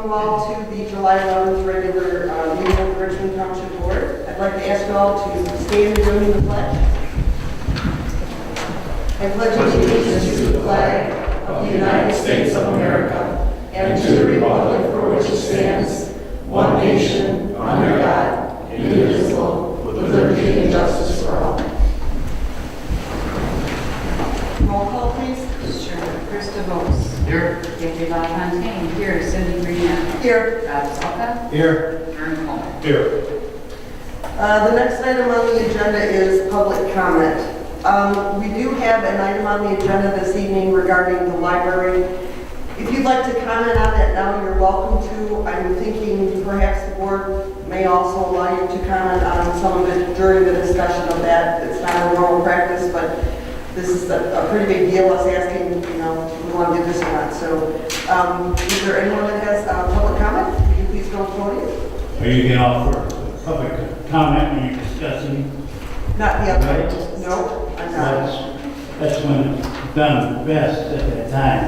welcome you all to the July 11th regular meeting of the Richmond Township Board. I'd like to ask you all to stand and join in the pledge. I pledge allegiance to the flag of the United States of America and to the republic for which it stands, one nation, under God, indivisible, with liberty and justice for all. Roll call, please. Sure. Krista Vos. Here. Vicki Valfontaine. Here. Cindy Green. Here. Bob Zolka. Here. Vern Coleman. Here. The next item on the agenda is public comment. We do have an item on the agenda this evening regarding the library. If you'd like to comment on that now, you're welcome to. I'm thinking perhaps the board may also allow you to comment on some of it during the discussion of that. It's not a normal practice, but this is a pretty big deal, us asking, if we want to do this or not. So is there anyone that has public comment? Would you please go to the podium? Are you going to offer public comment when you're discussing? Not yet. Right. No, I'm not. That's when it's done best at that time.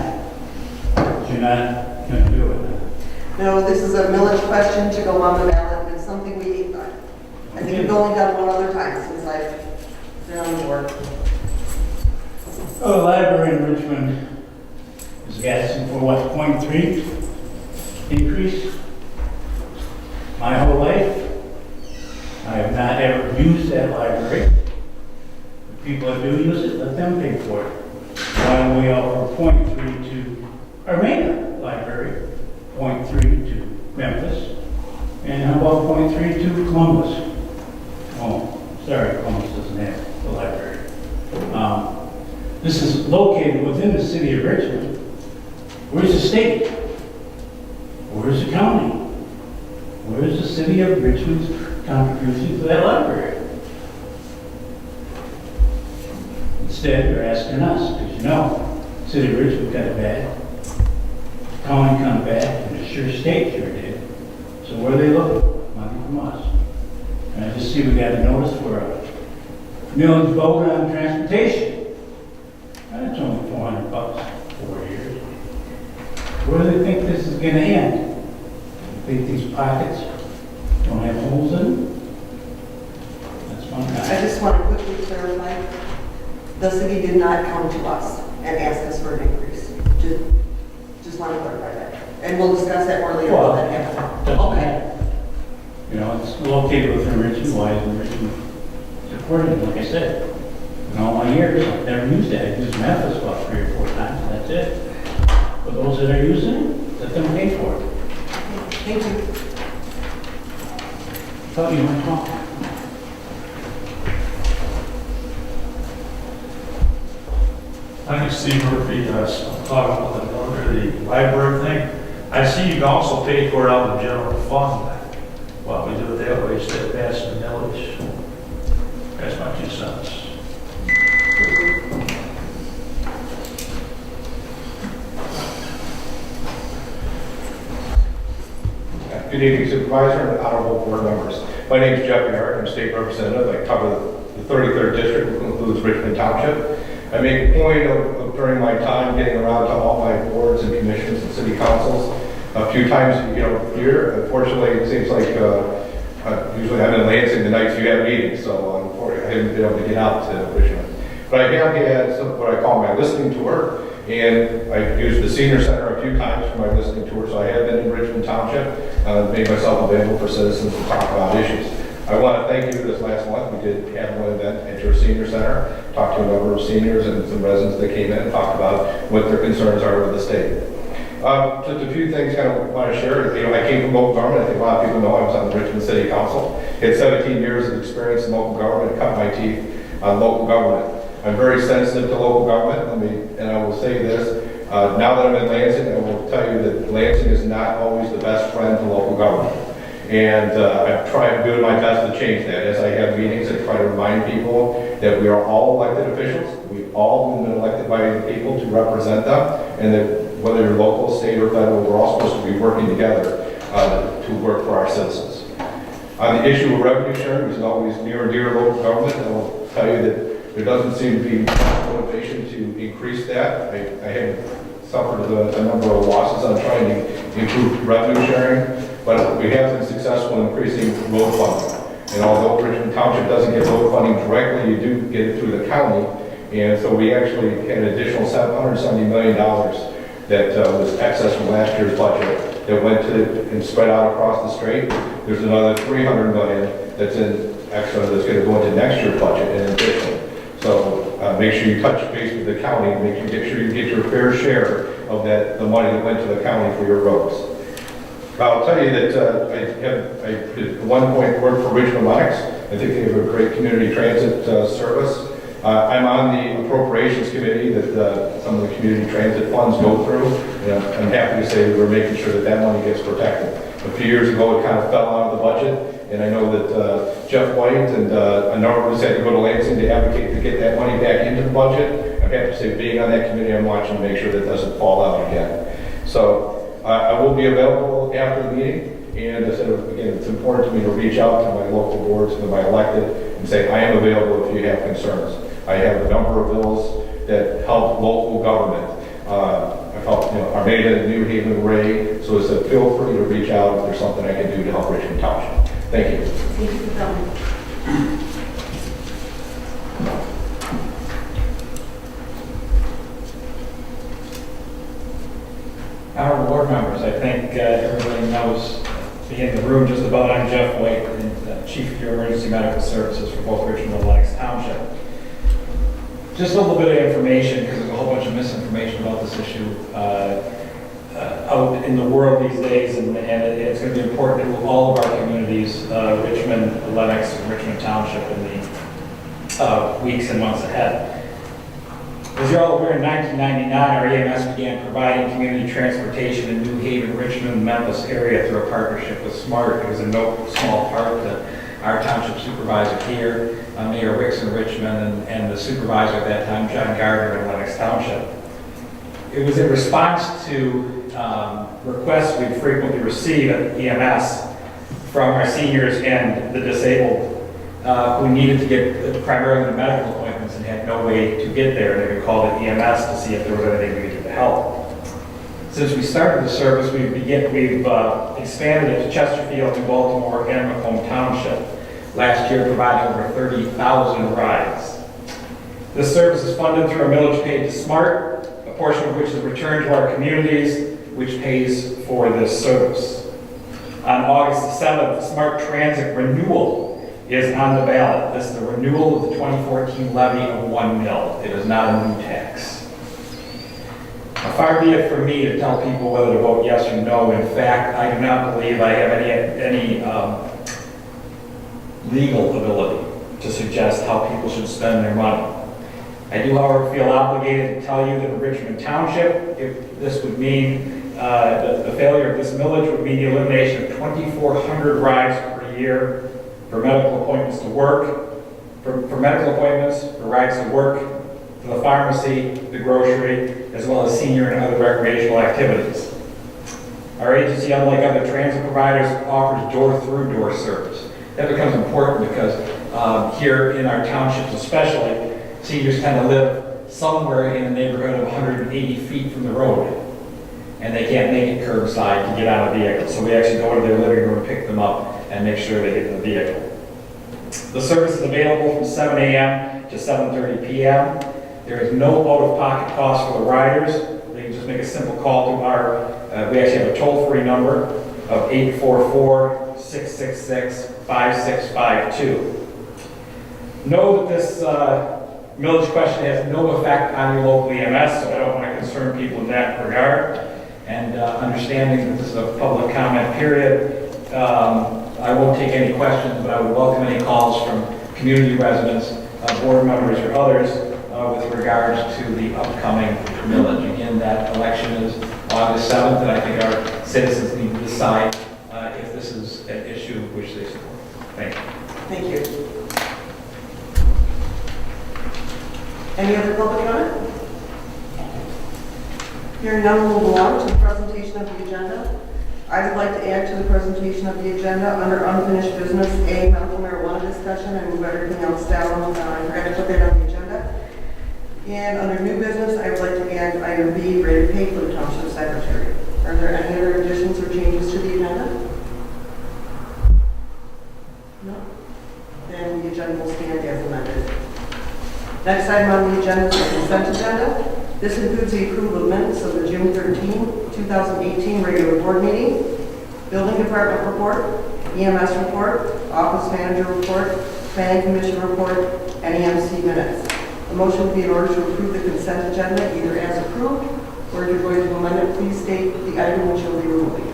But you're not going to do it. No, this is a millage question to go on the ballot. It's something I think we've only done one other time since I've been on the board. Well, the library in Richmond is asking for what, 0.3 increase? My whole life, I have not ever used that library. The people that do use it, let them pay for it. Why don't we offer 0.3 to Armenia Library, 0.3 to Memphis, and how about 0.3 to Columbus? Oh, sorry, Columbus doesn't have the library. This is located within the city of Richmond. Where's the state? Where's the county? Where's the city of Richmond's contribution to that library? Instead, they're asking us, because the city of Richmond got it bad, the county come bad, and the state sure did. So where are they looking? Money from us. And I just see we got a notice for a millage vote on transportation. That's only $400 for 4 years. Where do they think this is going to end? Do you think these pockets don't have holes in them? That's one I guy. just want to quickly clarify, the city did not come to us and ask us for an increase. Just want to clarify that. And we'll discuss that more later. Well, when that happens. doesn't Okay. matter. It's located within Richmond. Why isn't Richmond supported? Like I said, in all my years, I've never used it. I've used Memphis about 3 or 4 times, and that's it. For those that are using it, let them pay for it. Thank you. Thought you might talk. My name is Steve Murphy. I'm talking about the library thing. I see you can also pay for it out of the general fund. Well, we do it that way instead of passing the millage. That's my 2 cents. Good evening, Supervisor and honorable board members. My name is Jeff Merrick. I'm state representative. I cover the 33rd district, which includes Richmond Township. I make a point of during my time getting around to all my boards and commissions and city councils a few times a year. Unfortunately, it seems like usually I'm in Lansing the nights you have meetings, so unfortunately I haven't been able to get out to Richmond. But I have had what I call my listening tour. And I've used the senior center a few times for my listening tour, so I have been in Richmond Township, made myself available for citizens to talk about issues. I want to thank you this last month. We did have one event at your senior center, talked to a number of seniors and some residents that came in and talked about what their concerns are with the state. Just a few things kind of want to share. I came from local government. I think a lot of people know I was on the Richmond City Council. Had 17 years of experience in local government, cut my teeth on local government. I'm very sensitive to local government, and I will say this, now that I'm in Lansing, I will tell you that Lansing is not always the best friend to local government. And I've tried doing my best to change that. As I have meetings, I try to remind people that we are all elected officials. We've all been elected by the people to represent them, and that whether you're local, state, or federal, we're all supposed to be working together to work for our citizens. On the issue of revenue sharing, which is always near and dear to local government, I will tell you that there doesn't seem to be motivation to increase that. I have suffered a number of losses on trying to improve revenue sharing, but we have been successful in increasing road funding. And although Richmond Township doesn't get road funding directly, you do get it through the county. And so we actually had an additional $770 million that was excess from last year's budget that went to and spread out across the state. There's another $300 million that's in extra that's going to go into next year's budget in addition. So make sure you touch base with the county, make sure you get your fair share of the money that went to the county for your roads. I'll tell you that I at one point worked for Richmond Lennox. I think they have a great community transit service. I'm on the appropriations committee that some of the community transit funds go through. And I'm happy to say we're making sure that money gets protected. A few years ago, it kind of fell out of the budget, and I know that Jeff White and a number of us had to go to Lansing to advocate to get that money back into the budget. I have to say, being on that committee, I'm watching to make sure that doesn't fall out again. So I will be available after the meeting, and I said, again, it's important to me to reach out to my local boards and my elected and say, I am available if you have concerns. I have a number of bills that help local government. I've helped Armada, New Haven, Ray, so I said, feel free to reach out if there's something I can do to help Richmond Township. Thank you. Thank you for coming. Our board members, I think everybody knows, being in the room just about, I'm Jeff White, Chief of Emergency Medical Services for both Richmond and Lennox Township. Just a little bit of information, because there's a whole bunch of misinformation about this issue out in the world these days, and it's going to be important to all of our communities, Richmond, Lennox, and Richmond Township in the weeks and months ahead. As you're all aware, in 1999, our EMS began providing community transportation in New Haven, Richmond, and Memphis area through a partnership with SMART. It was in no small part our township supervisor here, Mayor Wicks in Richmond, and the supervisor at that time, John Gardner in Lennox Township. It was in response to requests we frequently receive at EMS from our seniors and the disabled who needed to get primarily medical appointments and had no way to get there. They would call the EMS to see if there was anything we could do to help. Since we started the service, we've expanded it to Chesterfield, New Baltimore, and Macomb Township. Last year, providing over 30,000 rides. This service is funded through a millage paid to SMART, a portion of which is returned to our communities, which pays for this service. On August the 7th, the SMART Transit renewal is on the ballot. This is the renewal of the 2014 levy of $1 mil. It is not a new tax. Now, far be it from me to tell people whether to vote yes or no. In fact, I do not believe I have any legal ability to suggest how people should spend their money. I do, however, feel obligated to tell you that in Richmond Township, if this would mean the failure of this millage would mean the elimination of 2,400 rides per year for medical appointments to work, for medical appointments, for rides to work, to the pharmacy, the grocery, as well as senior and other recreational activities. Our agency, unlike other transit providers, offers door-through-door service. That becomes important because here in our townships especially, seniors tend to live somewhere in the neighborhood of 180 feet from the road, and they can't make it curbside to get out of the vehicle. So we actually go to their living room, pick them up, and make sure they get in the vehicle. The service is available from 7 a.m. to 7:30 p.m. There is no out-of-pocket cost for the riders. They can just make a simple call to our, we actually have a toll-free number of 844-666-5652. Know that this millage question has no effect on your local EMS, so I don't want to concern people in that regard. And understanding that this is a public comment period, I won't take any questions, but I would welcome any calls from community residents, board members, or others with regards to the upcoming millage. Again, that election is August 7th, and I think our citizens need to decide if this is an issue which they support. Thank you. Thank you. Any other public comment? Hearing none, we'll move along to the presentation of the agenda. I would like to add to the presentation of the agenda under unfinished business, A, medical marijuana discussion, and move everything else down. I forgot to put that on the agenda. And under new business, I would like to add item B, rate Gary Pay for the Township Secretary. Are there any other additions or changes to the agenda? No? Then the agenda will stand as amended. Next item on the agenda is the consent agenda. This includes the approval of minutes of the June 13, 2018 regular board meeting, building department report, EMS report, office manager report, planning commission report, and EMC minutes. A motion will be in order to approve the consent agenda either as approved, or if you're going to amend it, please state the item which you'll be removing.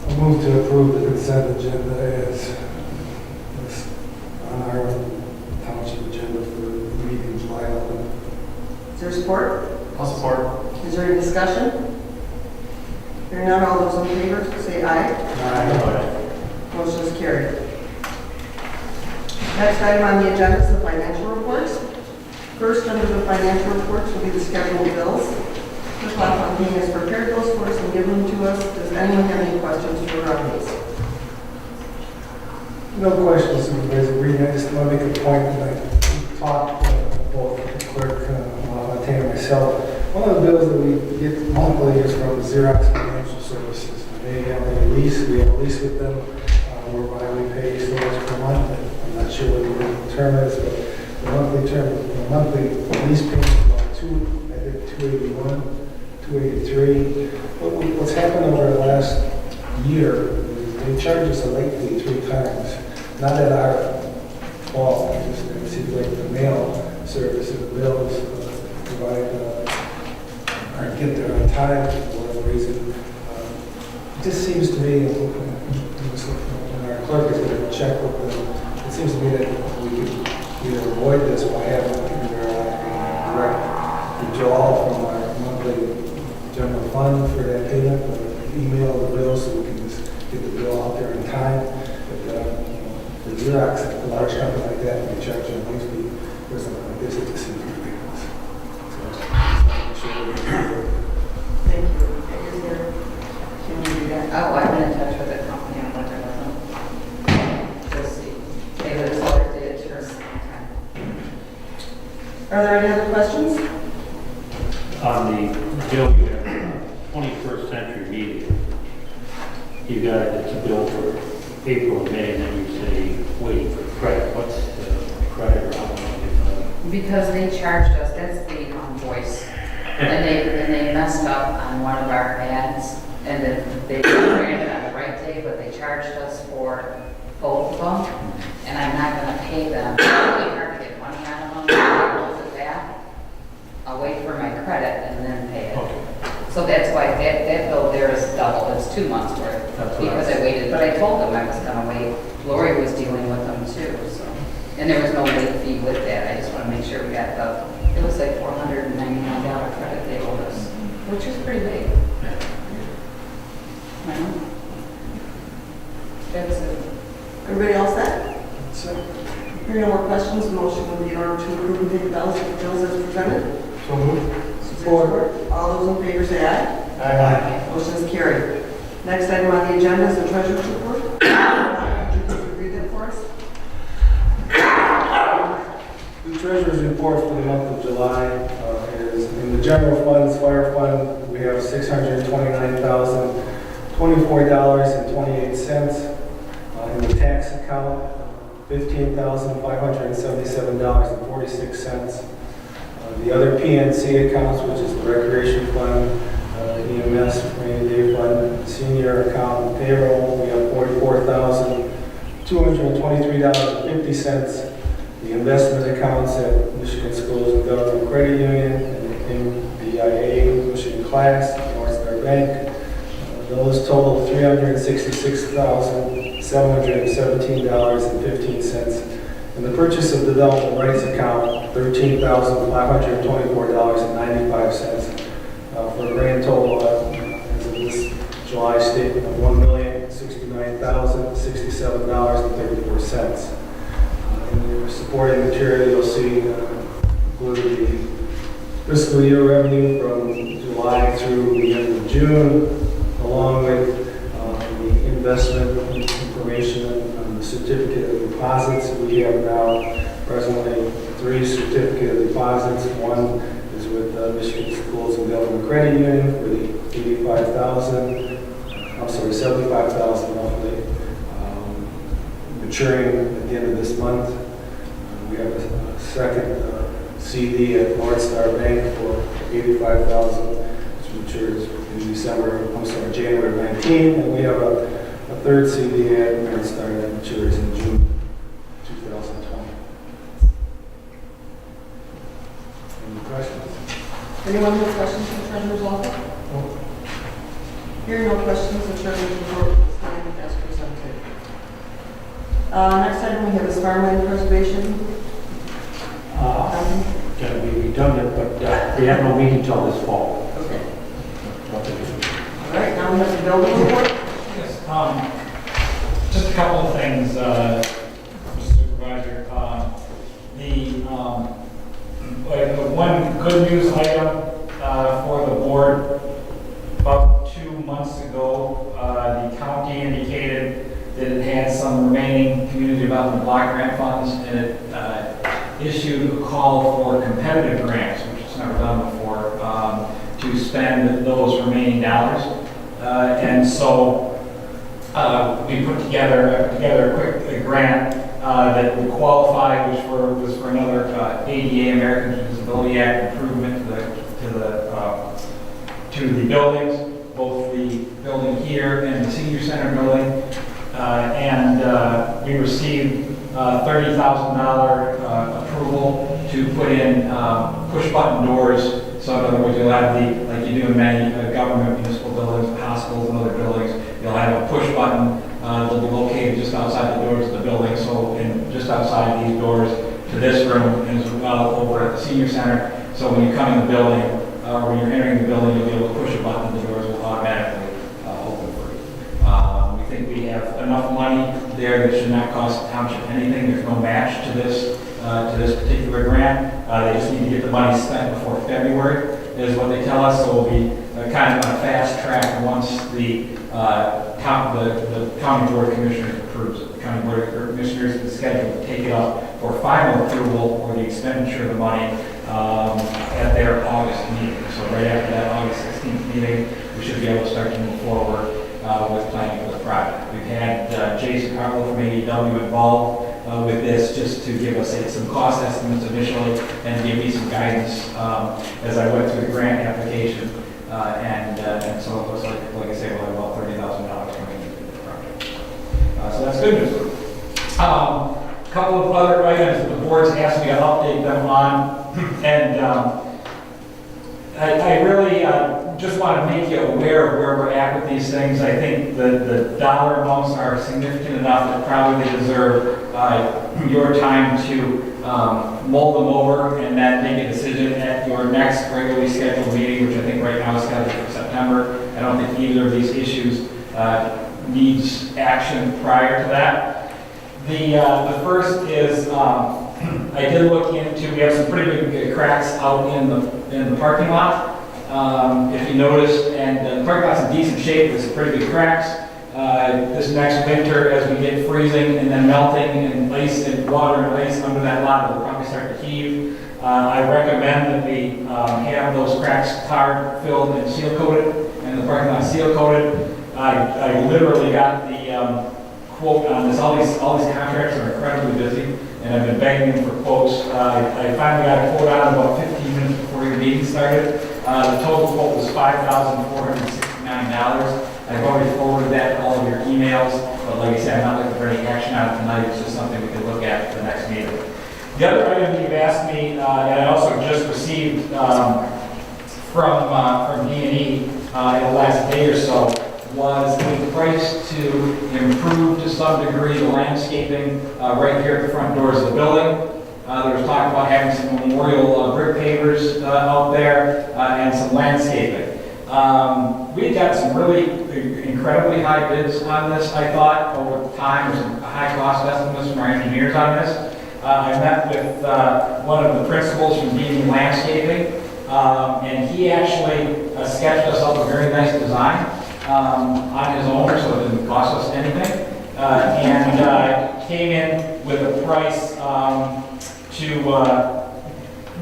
I move to approve the consent agenda as on our township agenda for the meeting July 11th. Is there support? I'll support. Is there any discussion? Hearing none, all those in favor, say aye. Motion is carried. Next item on the agenda is the financial reports. First, under the financial reports will be the scheduled bills. Ms. LaFontaine has prepared those for us and given them to us. Does anyone have any questions for her on these? No questions, Supervisor Green. I just want to make a point that I talked both the clerk, Montana and myself. One of the bills that we get monthly is from Xerox Financial Services. They have a lease. We have a lease with them whereby we pay so much per month. I'm not sure what the term is, but the monthly term, the monthly lease payment is about $281, $283. What's happened over the last year is they charge us a late fee 3 times. Not at our fault. It seems like the mail service and the bills provide or get there on time for whatever reason. It just seems to me, when our clerk is going to check with them, it seems to me that we could either avoid this by having either a direct withdrawal from our monthly general fund for that payment, or email the bill so we can just get the bill out there in time. But for Xerox, a large company like that, when they charge you a late fee for something like this, it just seems ridiculous. Thank you. Is there, can you do that? Oh, I've been in touch with the company on what they're doing. Just see. They would have sold it to us. Are there any other questions? On the bill, you have 21st Century Media. You got, it's a bill for April, May, and then you say waiting for credit. What's the credit or how much is Because they charged us, that's the voice. And they messed up on one of our ads, and then they ran it on the right day, but they charged us for both of them, and I'm not gonna pay them. It's really hard to get money out of them, I hold it back. I'll wait for my credit and then pay it. Okay. So that's why that bill there is double, it's 2 months worth, That's what I- because I waited, but I told them I was gonna wait. Lori was dealing with them too, so, and there was no late fee with that, I just wanna make sure we got it was like $499 credit they owed us, which is pretty big. I know. That's it. Everybody else set? Hearing no more questions, the motion will be in order to approve and pay the bills as presented. So moved. Support. All those in favor say aye. Aye. Motion is carried. Next item on the agenda is the treasurer's report. Would you read that for us? The treasurer's report for the month of July is in the general funds, fire fund, we have $629,024.28. In the tax account, $15,577.46. The other PNC accounts, which is the recreation fund, EMS, rainy day fund, senior account, and payroll, we have $44,223.50. The investment accounts at Michigan Schools and Government Credit Union and MBIA, Michigan Class, North Star Bank, those total $366,717.15. And the purchase of development rights account, $13,524.95, for a grand total, as of this July statement, of $1,069,067.34. In your supporting material, you'll see included the fiscal year revenue from July through the end of June, along with the investment information on the certificate of deposits that we have now presently. It's 3 certificate of deposits. One is with Michigan Schools and Government Credit Union for the 85,000, I'm sorry, 75,000 roughly, maturing at the end of this month. We have a second CD at North Star Bank for 85,000, which matures in January 19, and we have a third CD at North Star that matures in June 2020. Any questions? Anyone have questions for the treasurer's office? Hearing no questions, the treasurer's report is signed as presented. Next item we have is farmland preservation. Gonna be redundant, but we have no meeting till this fall. Okay. All right, now we have the building report. Yes, just a couple of things, Mr. Supervisor. One good news item for the board. About 2 months ago, the county indicated that it had some remaining community development block grant funds, and it issued a call for competitive grants, which it's never done before, to spend those remaining dollars. And so we put together a grant that would qualify, which was for another ADA, American with Disability Act improvement to the buildings, both the building here and the senior center building. And we received $30,000 approval to put in push-button doors. So in other words, you'll have like you do in many government, municipal buildings, hospitals, and other buildings, you'll have a push button that'll be located just outside the doors of the building. So just outside these doors to this room, and as well over at the senior center. So when you come in the building, or when you're entering the building, you'll be able to push a button, the doors will automatically open for you. We think we have enough money there that should not cost the township anything. There's no match to this particular grant. They just need to get the money spent before February, is what they tell us. So we'll be kind of on a fast track once the County Board of Commissioners approves it. The County Board of Commissioners is scheduled to take it up for final approval for the expenditure of the money at their August meeting. So right after that August 16th meeting, we should be able to start to move forward with planning for the project. We've had Jason Carlo from AEW involved with this, just to give us some cost estimates initially and give me some guidance as I went through the grant application. And so it looks like I say, we'll have about $30,000 coming into the project. So that's good news. A couple of other items that the board's asked me to update them on, and I really just want to make you aware of where we're at with these things. I think the dollar amounts are significant enough that probably deserve your time to mull them over and then make a decision at your next regularly scheduled meeting, which I think right now is scheduled for September. I don't think either of these issues needs action prior to that. The first is I did look into, we have some pretty big cracks out in the parking lot. If you noticed, and the parking lot's in decent shape, there's some pretty big cracks. This next winter, as we get freezing and then melting and ice and water and ice under that lot, it'll probably start to heave. I recommend that we have those cracks tarred, filled, and seal coated, and the parking lot seal coated. I literally got the quote on this. All these contractors are incredibly busy, and I've been begging them for quotes. I finally got a quote on about 15 minutes before your meeting started. The total quote was $5,469. I've already forwarded that to all of your emails, but like I said, I'm not looking for any action on it tonight. It's just something we can look at for the next meeting. The other item you've asked me, and I also just received from D&E in the last day or so, was a price to improve to some degree the landscaping right here at the front doors of the building. There was talk about having some memorial brick pavers out there and some landscaping. We got some really incredibly high bids on this, I thought, over time. There's some high cost estimates from our engineers on this. I met with one of the principals from D&E Landscaping, and he actually sketched us up a very nice design on his own, so it didn't cost us anything, and came in with a price to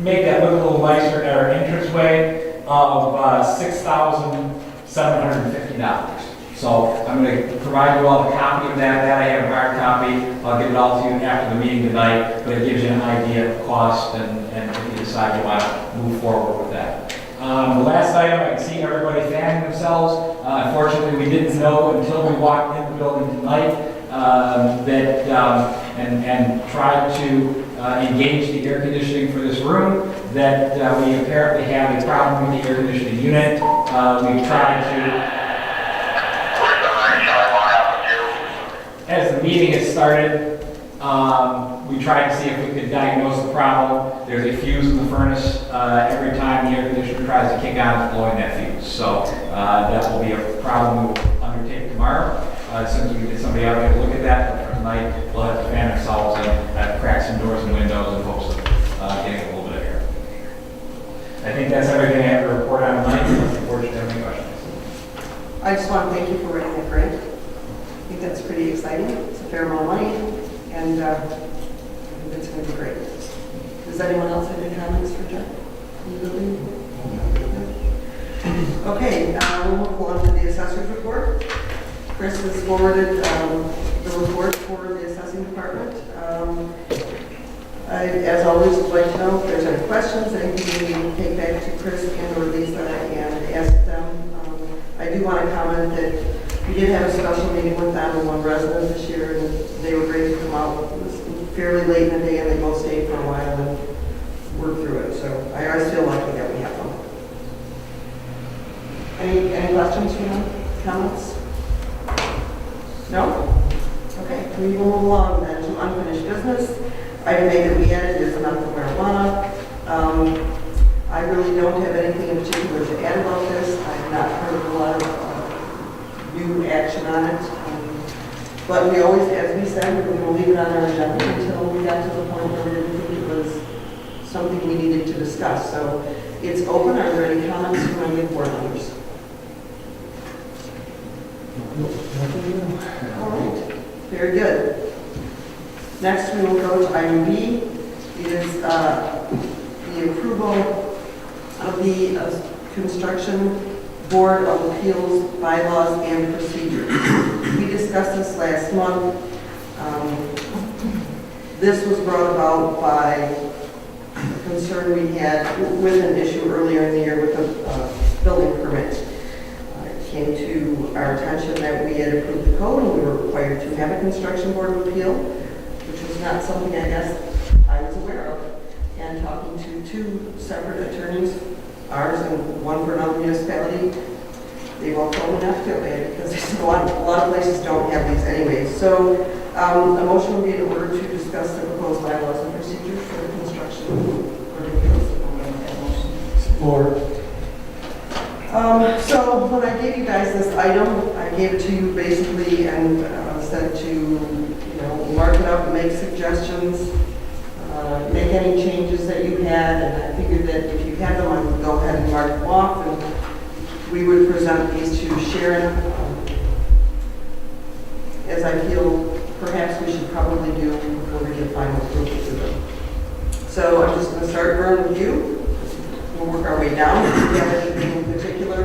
make that look a little nicer at our entranceway of $6,750. So I'm going to provide you all a copy of that. That I have a hard copy. I'll give it all to you after the meeting tonight, but it gives you an idea of cost and if you decide you want to move forward with that. The last item, I can see everybody fanning themselves. Unfortunately, we didn't know until we walked in the building tonight and tried to engage the air conditioning for this room, that we apparently have a problem with the air conditioning unit. We've tried to, as the meeting has started, we tried to see if we could diagnose the problem. There's a fuse in the furnace. Every time the air conditioner tries to kick on, it's blowing that fuse. So that will be a problem we will undertake tomorrow. As soon as we get somebody out there to look at that, but for tonight, we'll have to fan ourselves and crack some doors and windows in hopes of getting a little bit of air. I think that's everything I have to report on tonight. Unless the board should have any questions. I just want to thank you for writing that grant. I think that's pretty exciting. It's a fair amount of money, and I think it's going to be great. Does anyone else have any comments for Jeff? Okay, we'll move on to the assessor's report. Chris has forwarded the report for the assessing department. I, as always, would like to know if there's any questions, anything you need to take back to Chris and or Lisa and ask them. I do want to comment that we did have a special meeting with them and one resident this year, and they were great to come out. It was fairly late in the day, and they both stayed for a while and worked through it. So I always feel lucky that we have them. Any questions from them? Comments? No? Okay, we will move along then to unfinished business. Item A that we added is medical marijuana. I really don't have anything in particular to add about this. I have not heard of a lot of new action on it. But we always, as we said, we were going to leave it on our agenda until we got to the point where we didn't think it was something we needed to discuss. So it's open. Are there any comments from any board members? All right, very good. Next, we will go to item B. It is the approval of the Construction Board of Appeals bylaws and procedures. We discussed this last month. This was brought about by a concern we had with an issue earlier in the year with a building permit. It came to our attention that we had approved the code and we were required to have a Construction Board of Appeal, which was not something I guess I was aware of. And talking to two separate attorneys, ours and one for another municipality, they both told me not to do it because they said a lot of places don't have these anyways. So a motion would be in order to discuss the proposed bylaws and procedures for the Construction Board of Appeals. Support. So when I gave you guys this item, I gave it to you basically and said to, mark it up and make suggestions, make any changes that you had, and I figured that if you had them, I would go ahead and mark them off, and we would present these to Sharon, as I feel perhaps we should probably do before we get final approval to them. So I'm just going to start, Vern, with you. We'll work our way down. If you have anything in particular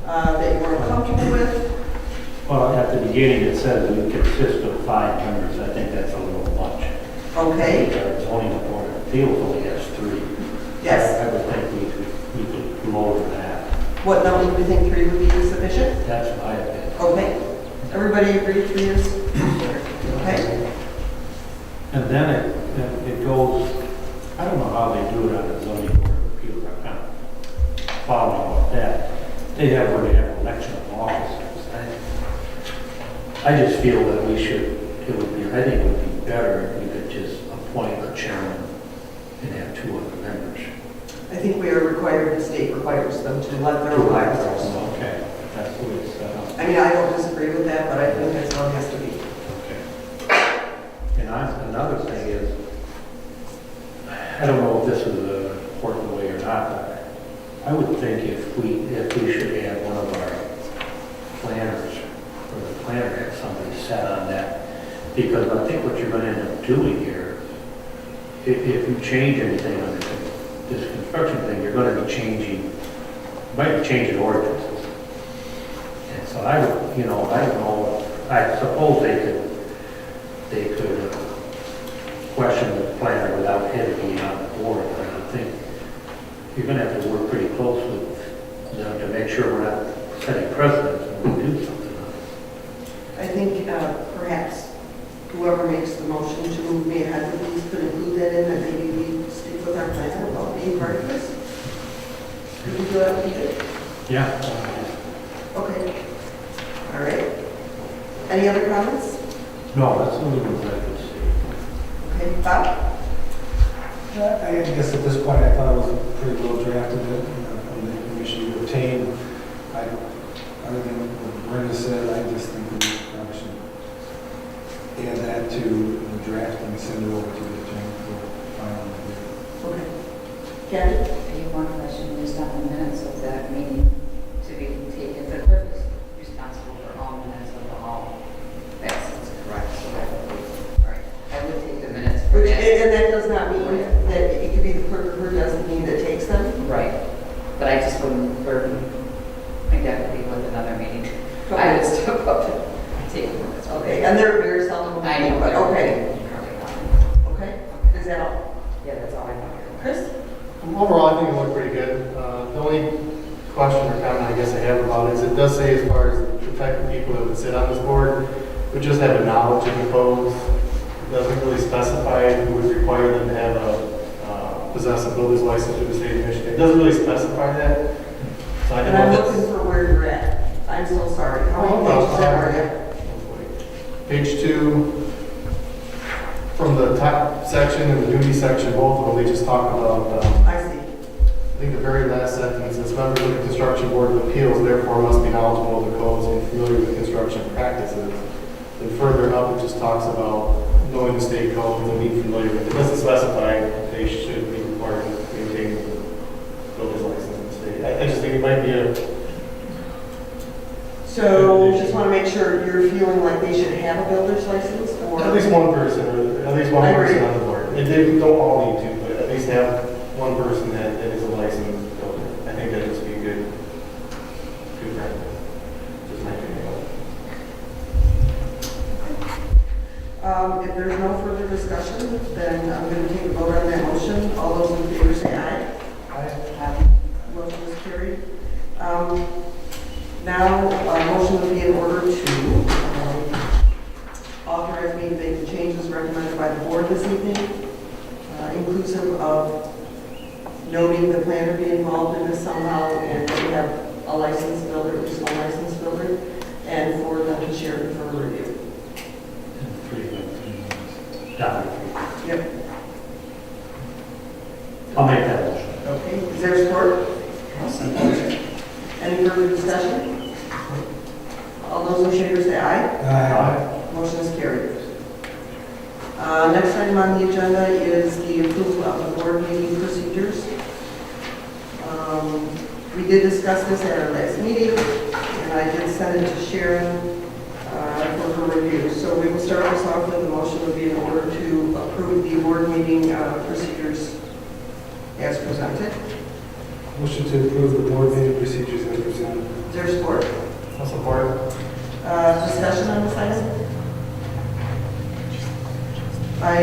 that you weren't comfortable with. Well, at the beginning, it says it would consist of 5 members. I think that's a little much. Okay. Our zoning board of appeals only has 3. Yes. I would think we could lower that. What number do you think 3 would be sufficient? That's my opinion. Okay. Everybody agree 3 is? Okay. And then it goes, I don't know how they do it on the zoning board of appeals. I'm kind of following about that. They have where they have election of officers. I just feel that I think it would be better if we could just appoint a chairman and have 2 other members. I think we are required, the state requires them to let their own officers. Okay, that's the way it's set up. I mean, I don't disagree with that, but I think that's how it has to be. Okay. And another thing is, I don't know if this is an important way or not, but I would think if we should have one of our planners, or the planner have somebody set on that, because I think what you're going to end up doing here, if you change anything on the this construction thing, you're gonna be changing, might be changing ordinances. And so I would, I don't know, I suppose they could question the planner without him being on the board, but I think you're gonna have to work pretty close with them to make sure we're not setting precedents when we do something like this. I think perhaps whoever makes the motion to move me ahead with these could include that in, and maybe we stick with our plan about being part of this. Could we do that with you? Yeah. Okay. All right. Any other comments? No, that's the only ones I could see. Okay, Bob? I guess at this point, I thought it was pretty well drafted, from the information you obtained. Other than what Brenda said, I just think we probably should add that to the draft and send it over to the attorney for final review. Okay. Candy? I have one question, just on the minutes of that meeting to be taken, the clerk is responsible for all minutes of all. That's correct, so that would be, all right. I would take the minutes for Which, that. and that does not mean that it could be the clerk or her designee that takes them. Right, but I just wouldn't burden my deputy with another meeting. I would still go to take the minutes. Okay, and they're very seldom. I know, but but okay. Okay, is that all? Yeah, that's all I know. Chris? Overall, I think it looked pretty good. The only question or comment I guess I have about it is it does say as far as the type of people that would sit on this board would just have a knowledge of the codes. It doesn't really specify who would require them to have a possess a builder's license through the state of Michigan. It doesn't really specify that. So I don't And I'm know if looking it's- for where you're at. I'm so sorry. How many pages are you? Page 2, from the top section and the duty section, both of them, they just talk about I see. I think the very last sentence is members of the Construction Board of Appeals therefore must be knowledgeable of the codes and familiar with construction practices. And further up, it just talks about knowing the state codes and being familiar with it. It doesn't specify they should be required to maintain the builder's license in the state. I just think it might be a, So just want to make sure you're feeling like they should have a builder's license or? at least one person, or at least one I agree. person on the board. They don't all need to, but at least have one person that is a licensed builder. I think that'd just be good practice. Just my opinion. If there's no further discussion, then I'm going to take a vote on that motion. All those in favor say aye. Aye. Motion is carried. Now, a motion would be in order to authorize me to make the changes recommended by the board this evening, inclusive of noting the planner be involved in this somehow, and that we have a licensed builder, at least one licensed builder, and for them to share it for review. Yep. I'll make that motion. Okay, is there support? Any further discussion? All those in favor say aye. Motion is carried. Next item on the agenda is the approval of the board meeting procedures. We did discuss this at our last meeting, and I did send it to Sharon for her review. So we will start this off with a motion would be in order to approve the board meeting procedures as presented. Motion to approve the board meeting procedures as presented. Is there support? I'll support it. Discussion on this item? I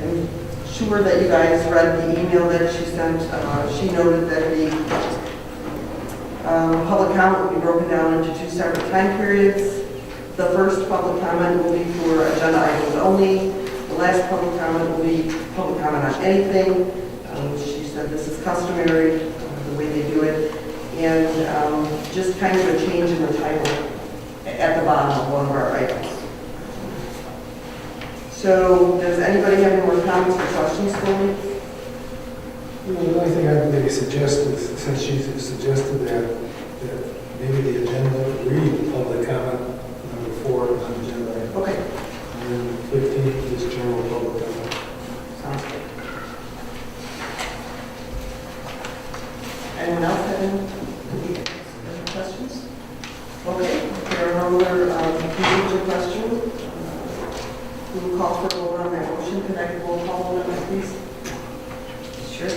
am sure that you guys read the email that she sent. She noted that the public comment will be broken down into two separate time periods. The first public comment will be for agenda items only. The last public comment will be public comment on anything. She said this is customary, the way they do it. And just kind of a change in the title at the bottom of one of our items. So does anybody have any more comments or questions for me? The only thing I'd maybe suggest is, since she suggested that maybe the agenda read public comment number 4 on the agenda item. Okay, And then 15 is general public comment. sounds good. Anyone else have any questions? Okay, if there are no other individual questions, we will call for a vote on that motion. Could I get a roll call on that, please? Sure.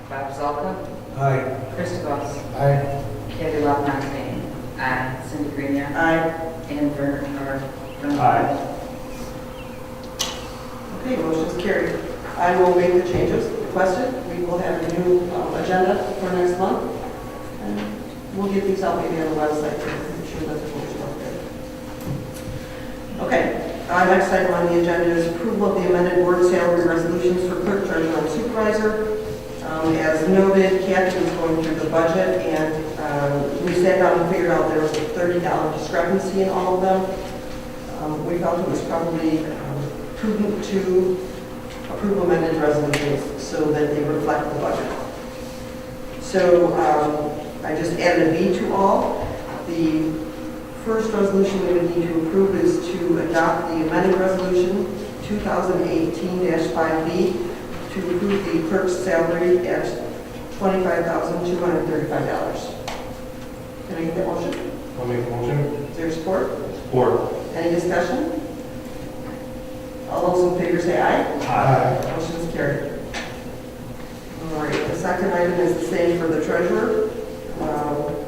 Bob Zalka, Aye. Krista Voss, Aye. Kathy LaFontaine, aye. Cindy Grenier, Aye. and Vernon. Aye. Okay, motion's carried. I will make the changes requested. We will have a new agenda for next month. And we'll get these out maybe on the website to make sure that the folks are up there. Okay, next item on the agenda is approval of the amended board salary resolutions for clerk, treasurer, and supervisor. As noted, Kathy was going through the budget, and we sat down and figured out there was a $30 discrepancy in all of them. We felt it was probably prudent to approve amended resolutions so that they reflect the budget. So I just added a B to all. The first resolution we would need to approve is to adopt the amended resolution 2018-5B to approve the clerk's salary at $25,235. Can I get that motion? I'll make the motion. Is there support? Support. Any discussion? All those in favor say aye. Aye. Motion is carried. All right, the second item is the same for the treasurer.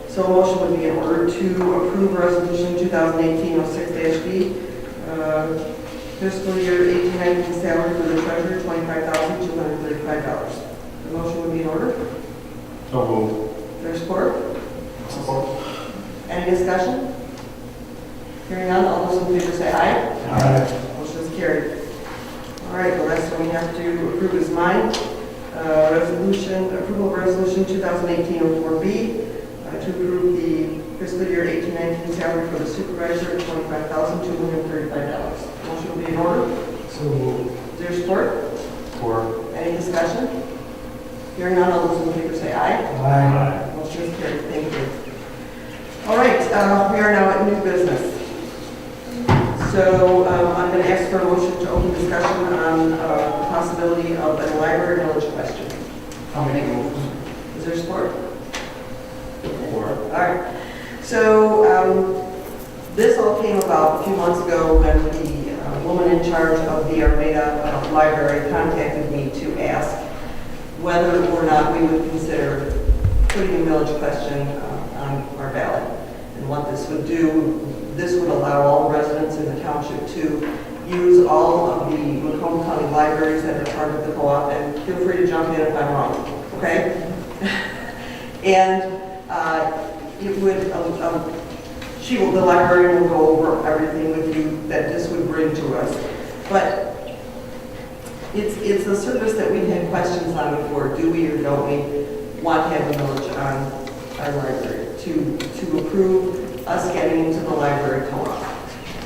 So a motion would be in order to approve resolution 2018-06-B, fiscal year 18-19 salary for the treasurer, $25,235. The motion would be in order. So moved. Is there support? Support. Any discussion? Hearing none, all those in favor say aye. Aye. Motion is carried. All right, the last one we have to approve is mine. Approval of resolution 2018-04B to approve the fiscal year 18-19 salary for the supervisor at $25,235. Motion will be in order. So moved. Is there support? Support. Any discussion? Hearing none, all those in favor say aye. Aye. Motion is carried. Thank you. All right, we are now at new business. So I'm going to ask for a motion to open discussion on the possibility of a library village question. I'll make the motion. Is there support? Support. All right. So this all came about a few months ago when the woman in charge of the Armada Library contacted me to ask whether or not we would consider putting a village question on our ballot. And what this would do, this would allow all residents in the township to use all of the Macomb County libraries that are part of the co-op, and feel free to jump in if I'm wrong, okay? And it would, the librarian will go over everything with you that this would bring to us. But it's a service that we've had questions on before. Do we or don't we want to have a village on our library to approve us getting into the library co-op?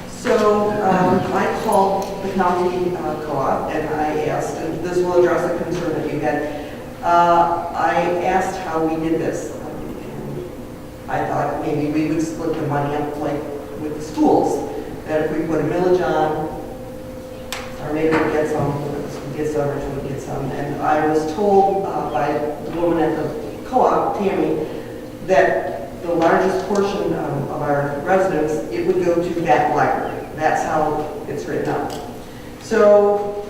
So I called the county co-op and I asked, and this will address a concern that you had. I asked how we did this. I thought maybe we would split the money up like with the schools, that if we put a millage on, or maybe we get some, we get some, or we get some. And I was told by the woman at the co-op, Tammy, that the largest portion of our residents, it would go to that library. That's how it's written up. So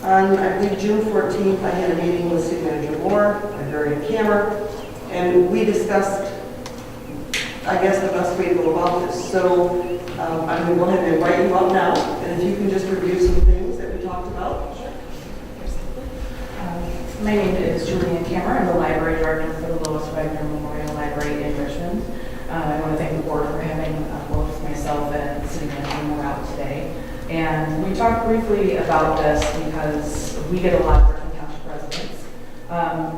on, I believe, June 14th, I had a meeting with City Manager Moore, librarian Cammer, and we discussed, I guess, the best way to go about this. So I'm going to go ahead and invite you up now, and if you can just review some things that we talked about. My name is Julian Kammer. I'm the library director for the Lois Wagner Memorial Library in Richmond. I want to thank the board for having both myself and City Manager Moore out today. And we talked briefly about this because we get a lot of Richmond Township residents.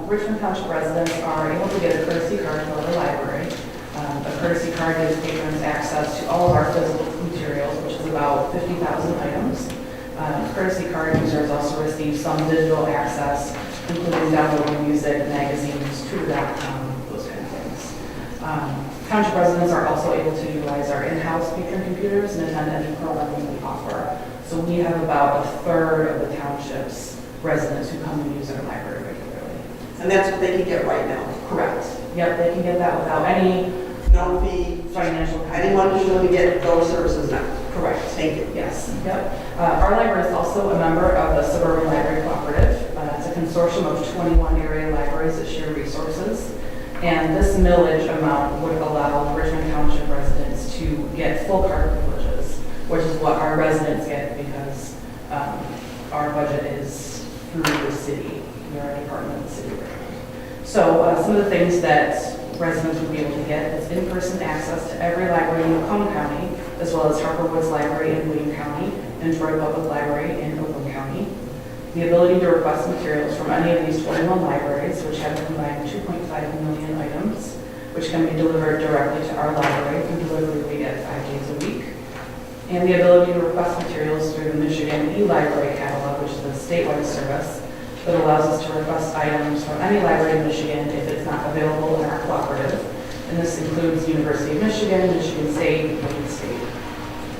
Richmond Township residents are able to get a courtesy card for the library. A courtesy card gives patrons access to all of our physical materials, which is about 50,000 items. Courtesy card users also receive some digital access, including downloading music, magazines, Twitter.com, those kind of things. Township residents are also able to utilize our in-house patron computers and attend any programming we offer. So we have about a third of the township's residents who come and use our library regularly. And that's what they can get right now. Correct. Yep, they can get that without any No fee, financial. anyone who's going to get those services now. Correct. Thank you. Yes, yep. Our library is also a member of the Suburban Library Cooperative. It's a consortium of 21 area libraries that share resources. And this millage amount would allow Richmond Township residents to get full card privileges, which is what our residents get because our budget is through the city. We are a department of the city of Richmond. So some of the things that residents would be able to get is in-person access to every library in Macomb County, as well as Harper Woods Library in William County and Troy Public Library in Oakland County. The ability to request materials from any of these 21 libraries, which have a combined 2.5 million items, which can be delivered directly to our library through delivery we get 5 days a week. And the ability to request materials through the Michigan e-library catalog, which is a statewide service that allows us to request items from any library in Michigan if it's not available in our cooperative. And this includes University of Michigan, Michigan State, Wayne State.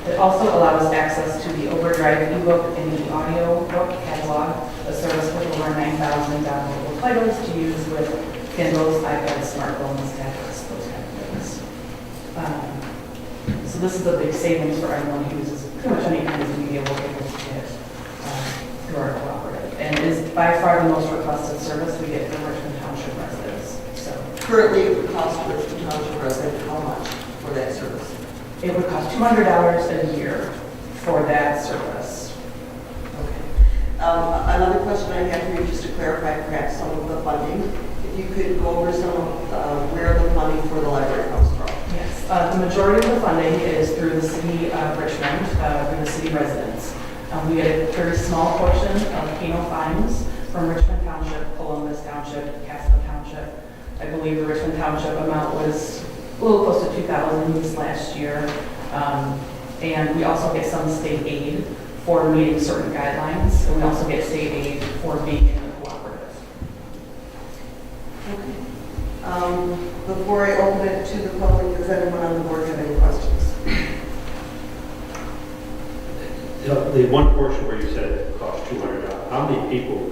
It also allows access to the Overdrive ebook and the audio book catalog, a service with over 9,000 downloadable titles to use with Kindles, iPads, smartphones, tablets, those kind of things. So this is a big savings for anyone who uses pretty much any kind of media we're able to get through our cooperative. And it is by far the most requested service we get from Richmond Township residents. So Currently, it would cost Richmond Township resident how much for that service? it would cost $200 a year for that service. Okay. Another question I have for you, just to clarify perhaps some of the funding. If you could go over some of where the money for the library comes from. Yes, the majority of the funding is through the city of Richmond, through the city residents. We get a very small portion of penal fines from Richmond Township, Columbus Township, Casco Township. I believe the Richmond Township amount was a little close to 2,000 this last year. And we also get some state aid for meeting certain guidelines. And we also get state aid for being in the cooperative. Before I open it to the public, does anyone on the board have any questions? The one portion where you said it cost $200, how many people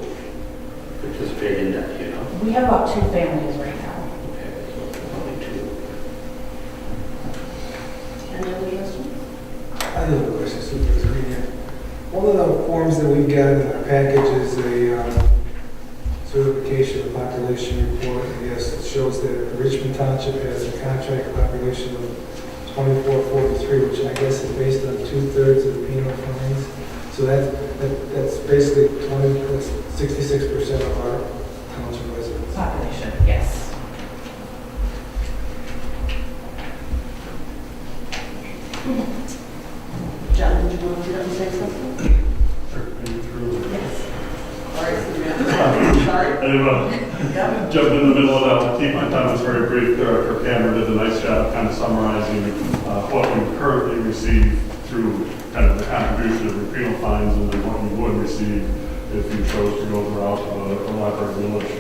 participate in that, you know? We have about 2 families right now. Okay, so only 2. Any other questions? I have a question, Supervisor Green. One of the forms that we get in our package is a certification of population report. I guess it shows that Richmond Township has a contract population of 2443, which I guess is based on 2/3 of the penal fines. So that's basically 66% of our township residents. Population, yes. John, did you want to get up and say something? Yes. All right, so you're sorry. Yeah. Jump in the middle of that. I'll keep my comments very brief. Director Cameron did a nice job kind of summarizing what we currently receive through kind of the contribution of your penal fines and then what you would receive if you chose to go the route of a library village.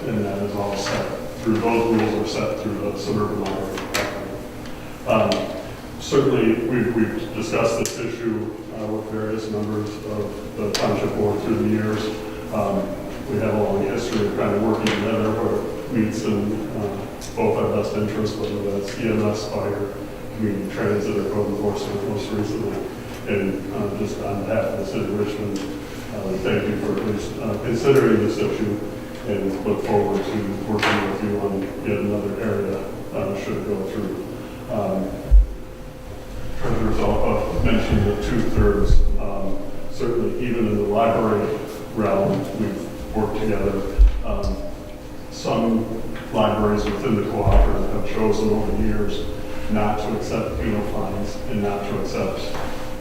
And that is all set through, those rules are set through the suburban library. Certainly, we've discussed this issue with various members of the township board through the years. We have a long history of kind of working together where it meets in both our best interests, whether that's EMS, fire, community transit, or code enforcement most recently. And just on behalf of the city of Richmond, thank you for at least considering this issue and look forward to working with you on yet another area should it go through. Treasurer's mentioned the 2/3. Certainly, even in the library realm, we've worked together. Some libraries within the cooperative have chosen over the years not to accept penal fines and not to accept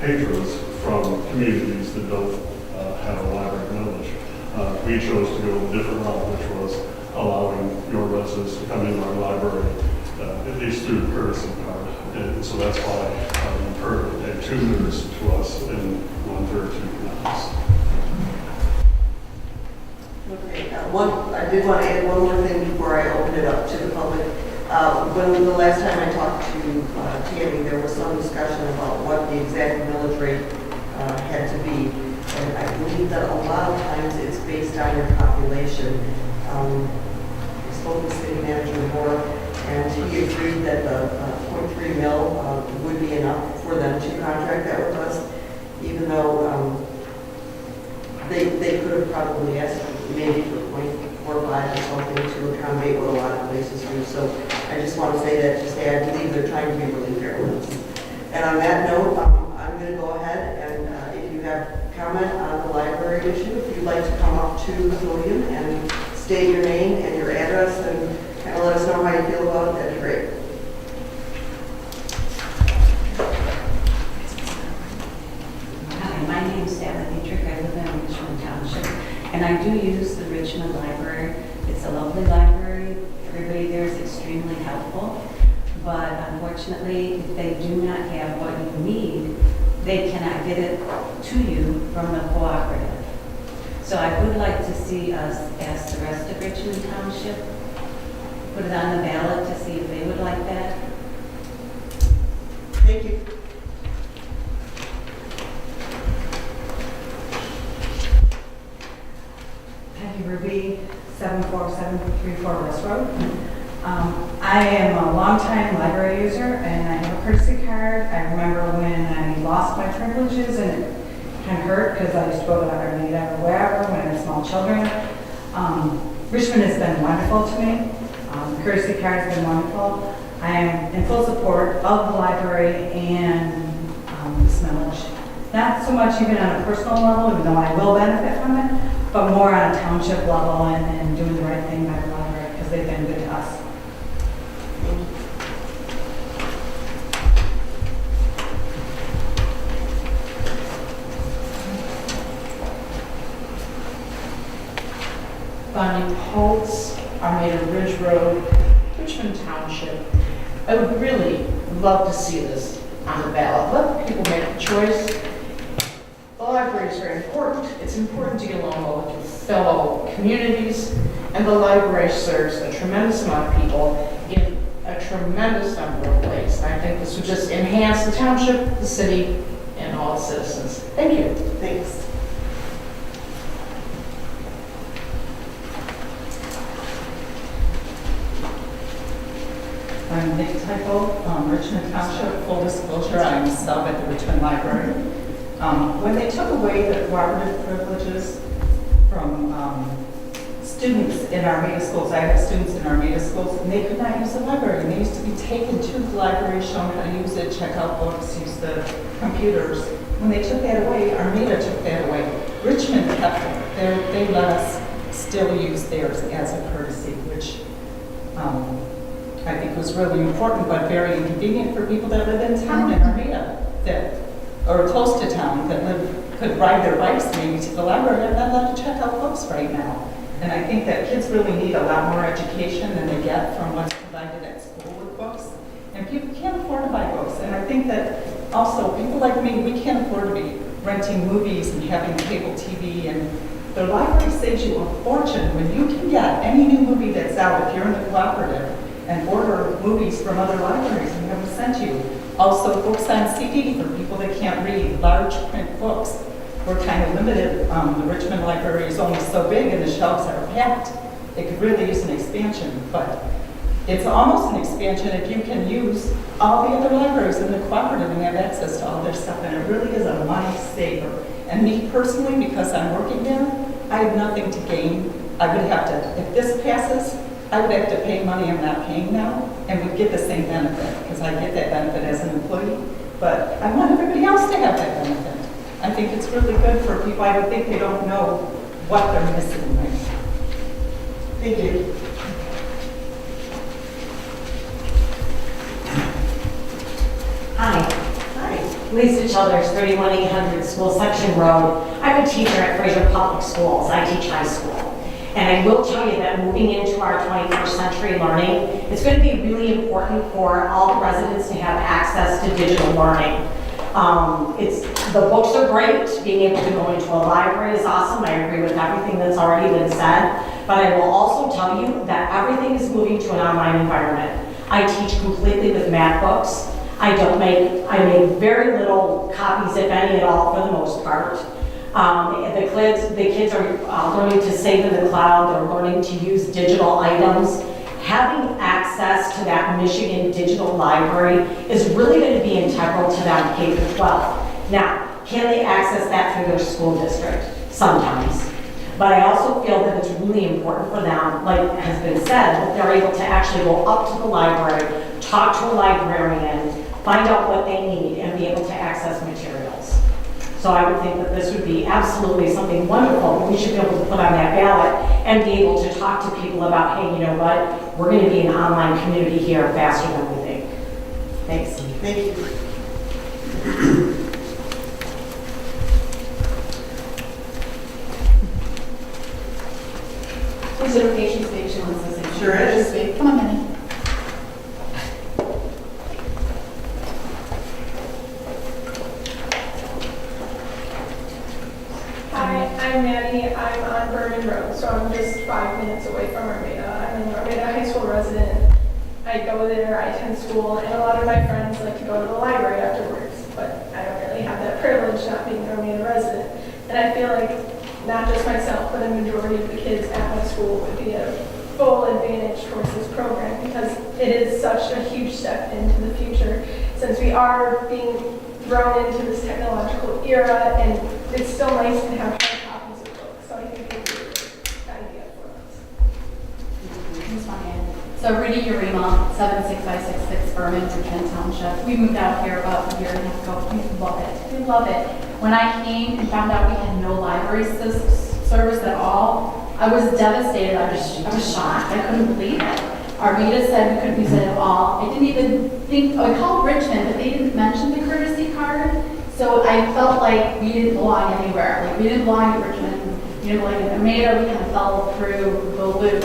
patrons from communities that don't have a library village. We chose to go a different route, which was allowing your residents to come into our library, at least through the courtesy card. And so that's why you currently pay 2/3 to us and 1/3 to us. Okay, I did want to add one more thing before I open it up to the public. When the last time I talked to Tammy, there was some discussion about what the exact millage rate had to be. And I believe that a lot of times it's based on your population. I spoke with city manager Moore, and he agreed that the .3 mil would be enough for them to contract that with us, even though they could have probably asked maybe for .45 or something to accommodate what a lot of places do. So I just want to say that to say I believe they're trying to be really fair with us. And on that note, I'm going to go ahead and if you have comment on the library issue, if you'd like to come up to the podium and state your name and your address and kind of let us know how you feel about it, that'd be great. Hi, my name's Sally Dietrich. I live in Richmond Township, and I do use the Richmond Library. It's a lovely library. Everybody there is extremely helpful, but unfortunately, if they do not have what you need, they cannot get it to you from the cooperative. So I would like to see us ask the rest of Richmond Township, put it on the ballot to see if they would like that. Thank you. Peggy Ruby, 74734 West Road. I am a longtime library user and I have a courtesy card. I remember when I lost my privileges and it kind of hurt because I used to go to Armada or wherever when I had small children. Richmond has been wonderful to me. The courtesy card has been wonderful. I am in full support of the library and this millage. Not so much even on a personal level, even though I will benefit from it, but more on a township level and doing the right thing by the library because they've been good to us. Bonnie Holtz, Armada Ridge Road, Richmond Township. I would really love to see this on the ballot. Let people make a choice. The library is very important. It's important to get along with your fellow communities, and the library serves a tremendous amount of people in a tremendous number of ways. And I think this would just enhance the township, the city, and all its citizens. Thank you. Thanks. I'm Nick Typo, Richmond Township. Full disclosure, I'm a sub at the Richmond Library. When they took away the cooperative privileges from students in Armada schools, I have students in Armada schools, and they could not use the library. And they used to be taken to the library, shown how to use it, check out books, use the computers. When they took that away, Armada took that away. Richmond kept it. They let us still use theirs as a courtesy, which I think was really important, but very inconvenient for people that live in town in Armada, or close to town, that could ride their bikes maybe to the library. They're not allowed to check out books right now. And I think that kids really need a lot more education than they get from what's provided at school with books. And people can't afford to buy books. And I think that also people like me, we can't afford to be renting movies and having cable TV. And the library saves you a fortune when you can get any new movie that's out if you're in the cooperative and order movies from other libraries and have them sent to you. Also, books on CD for people that can't read, large print books. We're kind of limited. The Richmond Library is only so big and the shelves are packed. It could really use an expansion, but it's almost an expansion if you can use all the other libraries in the cooperative and have access to all their stuff, and it really is a money saver. And me personally, because I'm working there, I have nothing to gain. I would have to, if this passes, I would have to pay money I'm not paying now, and would get the same benefit, because I get that benefit as an employee, but I want everybody else to have that benefit. I think it's really good for people. I would think they don't know what they're missing right now. Thank you. Hi. Hi. Lisa Childers, 31800 School Section Road. I'm a teacher at Fraser Public Schools. I teach high school. And I will tell you that moving into our 21st century learning, it's going to be really important for all the residents to have access to digital learning. The books are great. Being able to go into a library is awesome. I agree with everything that's already been said. But I will also tell you that everything is moving to an online environment. I teach completely with math books. I make very little copies, if any at all, for the most part. The kids are learning to save in the cloud. They're learning to use digital items. having access to that Michigan digital library is really going to be integral to them K through 12. Now, can they access that through their school district? Sometimes. But I also feel that it's really important for them, like has been said, that they're able to actually go up to the library, talk to a librarian, find out what they need, and be able to access materials. So I would think that this would be absolutely something wonderful, but we should be able to put on that ballot and be able to talk to people about, hey, you know what? We're going to be an online community here faster than we think. Thanks. Thank you. Is it okay she speaks? She wants to say. Sure is. Speak. Come on, Minnie. Hi, I'm Maddie. I'm on Berman Road, so I'm just 5 minutes away from Armada. I'm an Armada High School resident. I go there, I attend school, and a lot of my friends like to go to the library afterwards, but I don't really have that privilege not being an Armada resident. And I feel like not just myself, but a majority of the kids at my school would be a full advantage towards this program because it is such a huge step into the future since we are being thrown into this technological era and it's still nice to have hard copies of books. So I think it would be a good idea for us. Ms. Monahan. So Rudy Urema, 76566 Berman, Richmond Township. We moved out here about a year and a half ago. We love it. We love it. When I came and found out we had no library service at all, I was devastated. I was shocked. I couldn't believe it. Armada said we couldn't use it at all. I didn't even think, I called Richmond, but they didn't mention the courtesy card. So I felt like we didn't belong anywhere. Like we didn't belong at Richmond. You know, like in Armada, we kind of fell through a little bit.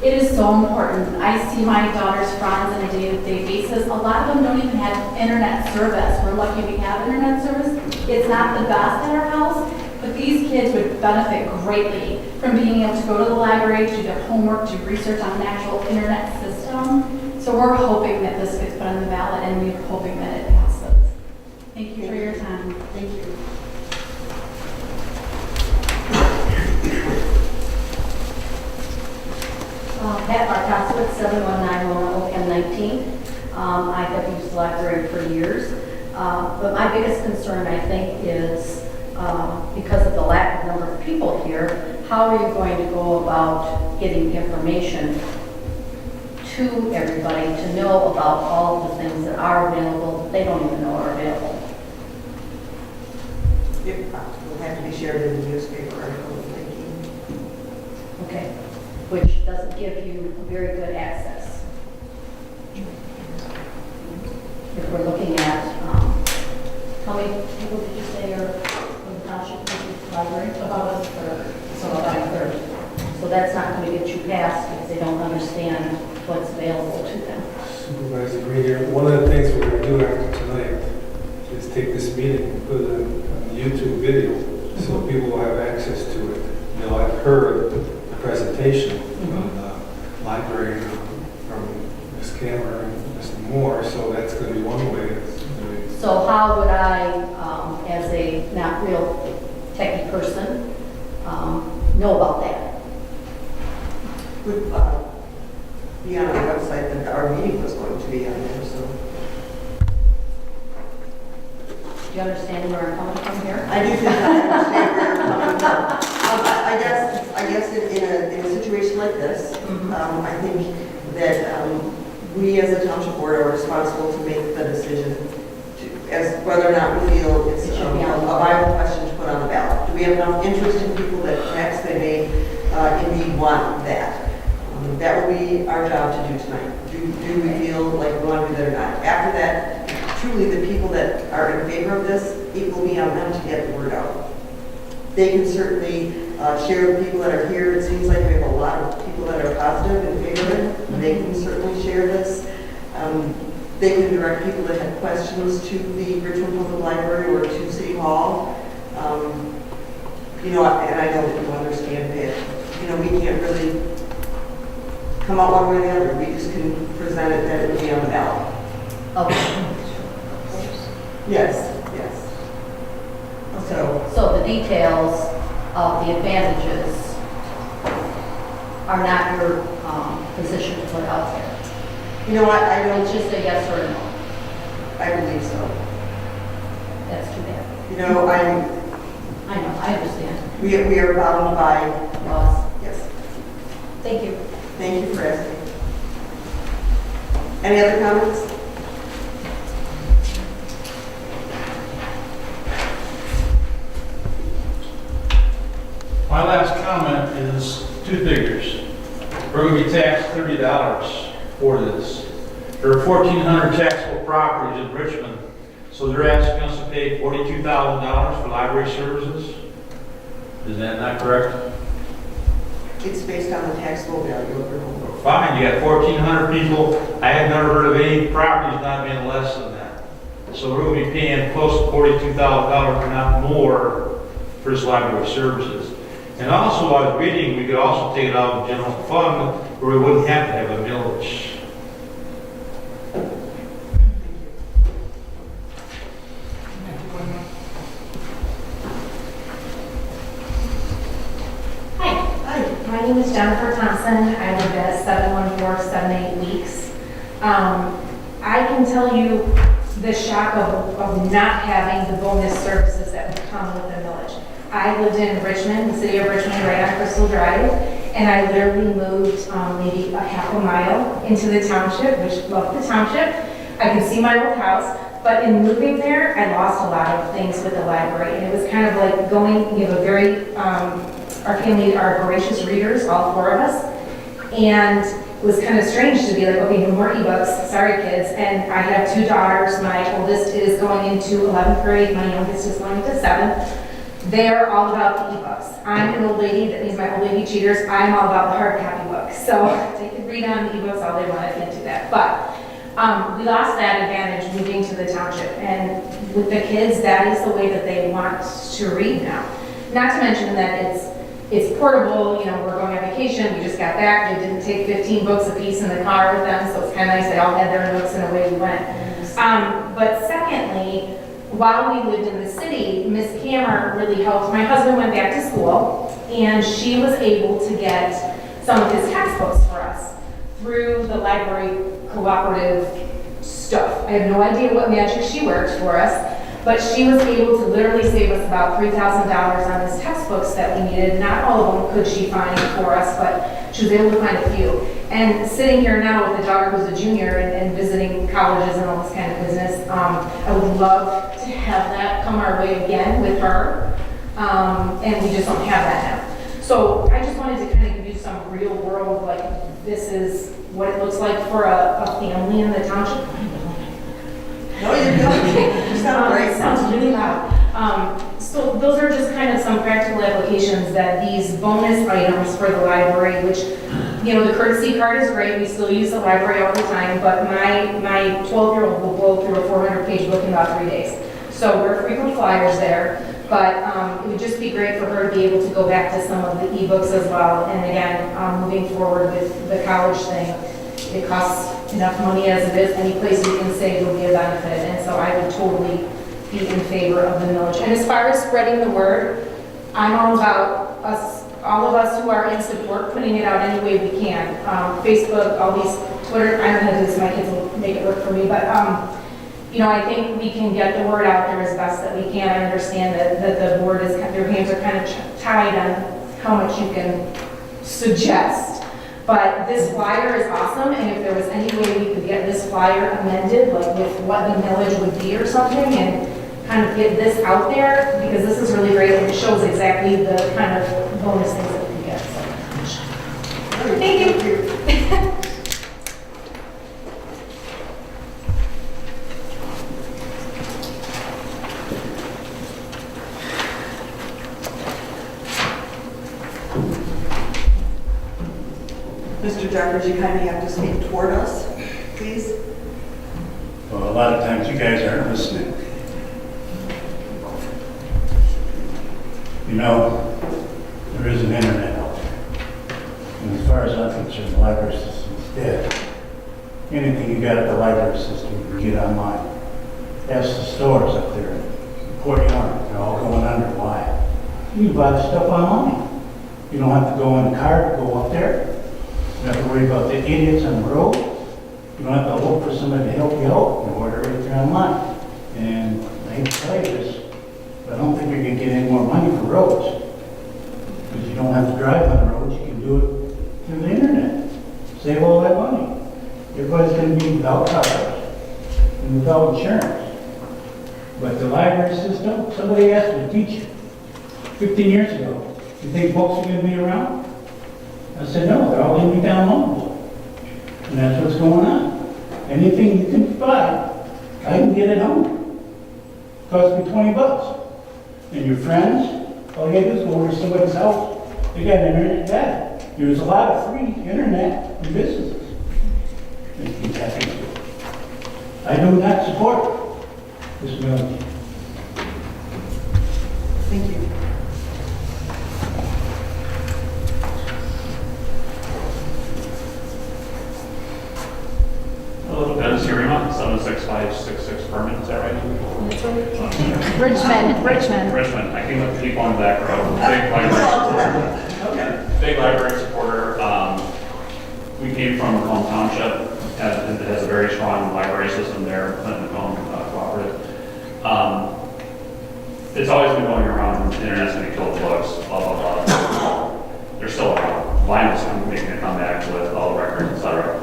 It is so important. I see my daughter's friends on a day-to-day basis. A lot of them don't even have internet service. We're lucky we have internet service. It's not the best at our house, but these kids would benefit greatly from being able to go to the library, do their homework, do research on an actual internet system. So we're hoping that this gets put on the ballot, and we're hoping that it passes. Thank you for your time. Thank you. Pat Barkowitz, 7191 OM19. I have used the library for years, but my biggest concern, I think, is because of the lack of number of people here, how are you going to go about getting information to everybody to know about all the things that are available that they don't even know are available? It will have to be shared in the newspaper article, I'm thinking. Okay, which doesn't give you very good access. If we're looking at, how many people did you say are from the township library? About a third. So about a third. So that's not going to get you passed because they don't understand what's available to them. Supervisor Green, one of the things we're going to do after tonight is take this meeting and put it on YouTube video so people will have access to it. They'll have heard the presentation on the library from Ms. Kammer and Mr. Moore, so that's going to be one way. So how would I, as a not real techie person, know about that? Would be on our website that our meeting was going to be on there, so. Do you understand where I'm coming from here? I do think I understand where you're coming from. I guess in a situation like this, I think that we as a township board are responsible to make the decision as whether or not we feel it's a viable question to put on the ballot. Do we have enough interest in people that perhaps they may indeed want that? That will be our job to do tonight. Do we feel like we want to do that or not? After that, truly the people that are in favor of this, it will be on them to get the word out. They can certainly share with people that are here. It seems like we have a lot of people that are positive in favor of it. They can certainly share this. They can direct people that have questions to the Richmond Public Library or to City Hall. You know, and I know that you understand that, you know, we can't really come out one way or the other. We just can present it that it would be on the ballot. Okay. Yes, yes. So the details of the advantages are not your position to put out there? You know what, I don't, It's just a yes or a no. I believe so. That's too bad. You know, I know, I understand. we are bound by, Laws. yes. Thank you. Thank you for asking. Any other comments? My last comment is two figures. We're going to be taxed $30 for this. There are 1,400 taxable properties in Richmond, so they're asking us to pay $42,000 for library services. Is that not correct? It's based on the taxable value of your home. Fine, you got 1,400 people. I had never heard of any properties not being less than that. So we're going to be paying close to $42,000, if not more, for this library services. And also, I was reading, we could also take it out of the general fund where we wouldn't have to have a millage. My name is Jennifer Thompson. I live at 71478 Weeks. I can tell you the shock of not having the bonus services that would come with the village. I lived in Richmond, the city of Richmond, right on Crystal Drive, and I literally moved maybe a half a mile into the township, which loved the township. I can see my old house, but in moving there, I lost a lot of things with the library, and it was kind of like going, we have a very, our family are voracious readers, all four of us, and it was kind of strange to be like, okay, no more ebooks, sorry kids, and I have two daughters. My oldest is going into 11th grade, my youngest is going into 7th. They're all about the ebooks. I'm an old lady, that means my old lady cheaters, I'm all about the hard copy books. So they can read on the ebooks all they want, I can't do that. But we lost that advantage moving to the township, and with the kids, that is the way that they want to read now. Not to mention that it's portable, you know, we're going on vacation, we just got back, they didn't take 15 books apiece in the car with them, so it's kind of nice, they all had their notes and away we went. But secondly, while we lived in the city, Miss Kammer really helped. My husband went back to school, and she was able to get some of his textbooks for us through the library cooperative stuff. I have no idea what magic she worked for us, but she was able to literally save us about $3,000 on his textbooks that we needed. Not all of them could she find for us, but she was able to find a few. And sitting here now with a daughter who's a junior and visiting colleges and all this kind of business, I would love to have that come our way again with her, and we just don't have that now. So I just wanted to kind of give you some real world, like this is what it looks like for a family in the township. No, you're good. You sound great. It sounds really loud. So those are just kind of some practical applications that these bonus items for the library, which, you know, the courtesy card is great. We still use the library all the time, but my 12-year-old will blow through a 400-page book in about 3 days. So we're frequent flyers there, but it would just be great for her to be able to go back to some of the ebooks as well. And again, moving forward with the college thing, it costs enough money as it is. Any place we can save will be a benefit, and so I would totally be in favor of the millage. And as far as spreading the word, I'm all about us, all of us who are in support, putting it out any way we can. Facebook, all these, Twitter, I don't know how to do this, my kids will make it work for me, but you know, I think we can get the word out there as best that we can. I understand that the board is, your hands are kind of tied on how much you can suggest. But this flyer is awesome, and if there was any way we could get this flyer amended, like with what the millage would be or something, and kind of get this out there, because this is really great, and it shows exactly the kind of bonus things that we can get. So. Thank you. Mr. Jeffers, you kindly have to speak toward us, please. Well, a lot of times you guys aren't listening. You know, there is an internet out there. And as far as I'm concerned, the library system is dead. Anything you got at the library system, you can get online. Ask the stores up there in Courtyard, they're all going under. Why? You can buy the stuff online. You don't have to go in the car to go up there. You don't have to worry about the idiots on the road. You don't have to look for somebody to help you out. You order everything online. And I hate to tell you this, but I don't think we can get any more money for roads. Because you don't have to drive on the roads, you can do it through the internet. Save all that money. Everybody's going to be without cars and without insurance. But the library system, somebody asked me to teach it 15 years ago. You think books are going to be around? I said, no, they're all going to be downloadable. And that's what's going on. Anything you can buy, I can get it home. Cost me $20. And your friends, all you gotta do is go over to somebody's house. They got internet data. There's a lot of free internet in businesses. And you can tap into it. I do not support this millage. Thank you. Hello, Dennis Urema, 76566 permit, is that right? Richmond. I came up to people on the back row. Big library supporter. We came from Macomb Township. It has a very strong library system there, Macomb Cooperative. It's always been going around, the internet's going to kill the books, blah, blah, blah. They're still around. Vinyl's making a comeback with all the records, etc.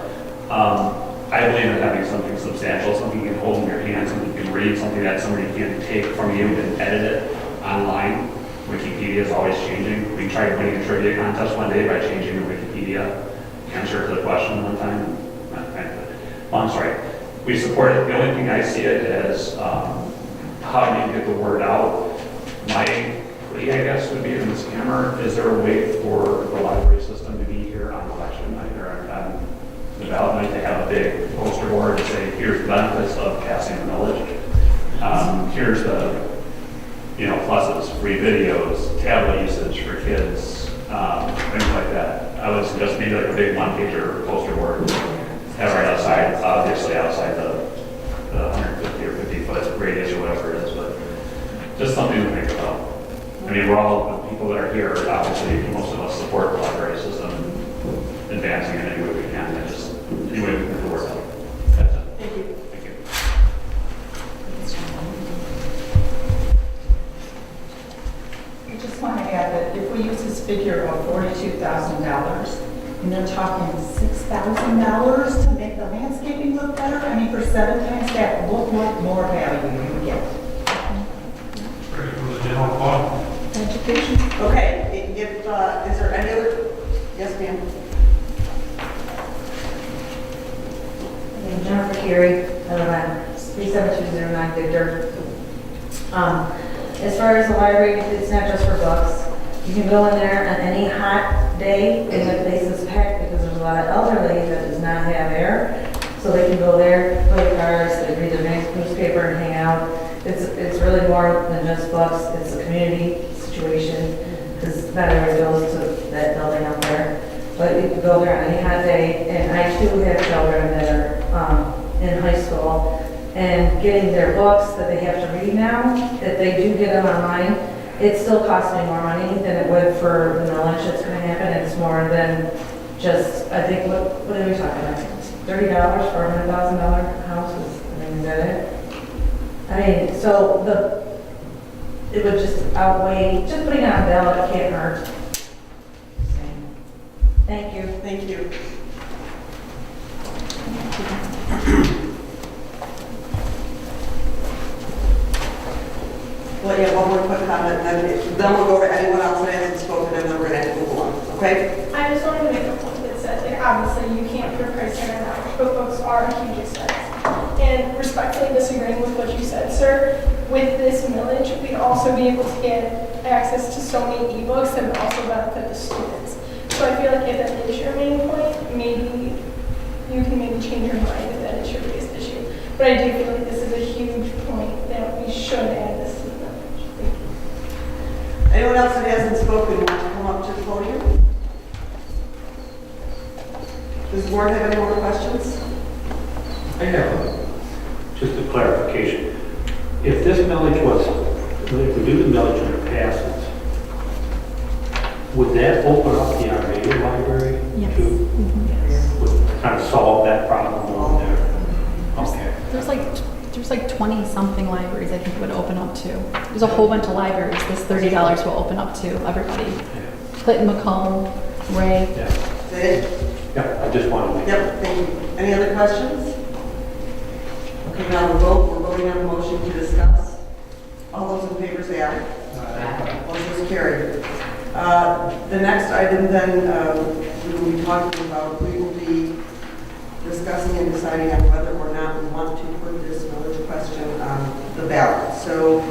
I believe in having something substantial, something you can hold in your hand, something you can read, something that somebody can take from you and edit it online. Wikipedia is always changing. We tried winning a trivia contest one day by changing the Wikipedia answer to the question one time. I'm sorry. We support it. The only thing I see it as how do you get the word out? My plea, I guess, would be in this camera, is there a way for the library system to be here on election night or on the ballot night to have a big poster board to say, here's the benefits of passing the millage. Here's the, pluses, free videos, tablet usage for kids, things like that. I would suggest maybe like a big one-pager poster board, have right outside, obviously outside the 150 or 50-foot radius or whatever it is, but just something to think about. I mean, we're all, the people that are here, obviously, most of us support the library system, advancing it any way we can, and just any way we can get the word out. That's it. Thank you. Thank you. I just want to add that if we use this figure of $42,000, and they're talking $6,000 to make the landscaping look better, I mean, for 7 times that, look what more value you can get. Ready for the general fund? Education. Okay, is there any other? Yes, ma'am. I'm Jennifer Carey, I live on 37209 Victor. As far as the library, it's not just for books. You can go in there on any hot day and the place is packed because there's a lot of elderly that does not have air. So they can go there, play cards, they read their newspaper and hang out. It's really more than just books. It's a community situation because not everybody goes to that building up there. But you can go there on any hot day, and I too have children that are in high school, and getting their books that they have to read now, if they do get them online, it still costs me more money than it would for the millage that's going to happen. It's more than just, I think, what are we talking about? $30 for a $100,000 house? Is that it? I mean, so it would just outweigh, just putting it on a ballot can't hurt. Thank you. Thank you. Well, yeah, one more quick comment, then we'll go to anyone else that hasn't spoken, and then we're going to move on, okay? I just wanted to make a point that said, obviously you can't put a price tag on that, but books are a huge expense. And respectfully disagreeing with what you said, sir, with this millage, we'd also be able to get access to so many ebooks that would also benefit the students. So I feel like if that is your main point, maybe you can maybe change your mind if that is your biggest issue. But I do feel like this is a huge point that we should add this to the millage. Thank you. Anyone else that hasn't spoken want to come up to the podium? Does the board have any more questions? I have just a clarification. If this millage if we do the millage and it passes, would that open up the Armada Library Yes. To kind of solve that problem over there. Okay. There's like 20-something libraries I think it would open up to. There's a whole bunch of libraries this $30 will open up to everybody. Clinton, Macomb, Ray. Yeah. Is that it? Yeah, I just wanted to. Yep, thank you. Any other questions? Okay, now we're voting on the motion to discuss. All those in favor say aye. Aye. Motion is carried. The next item then, we will be talking about, we will be discussing and deciding on whether or not we want to put this village question on the ballot. So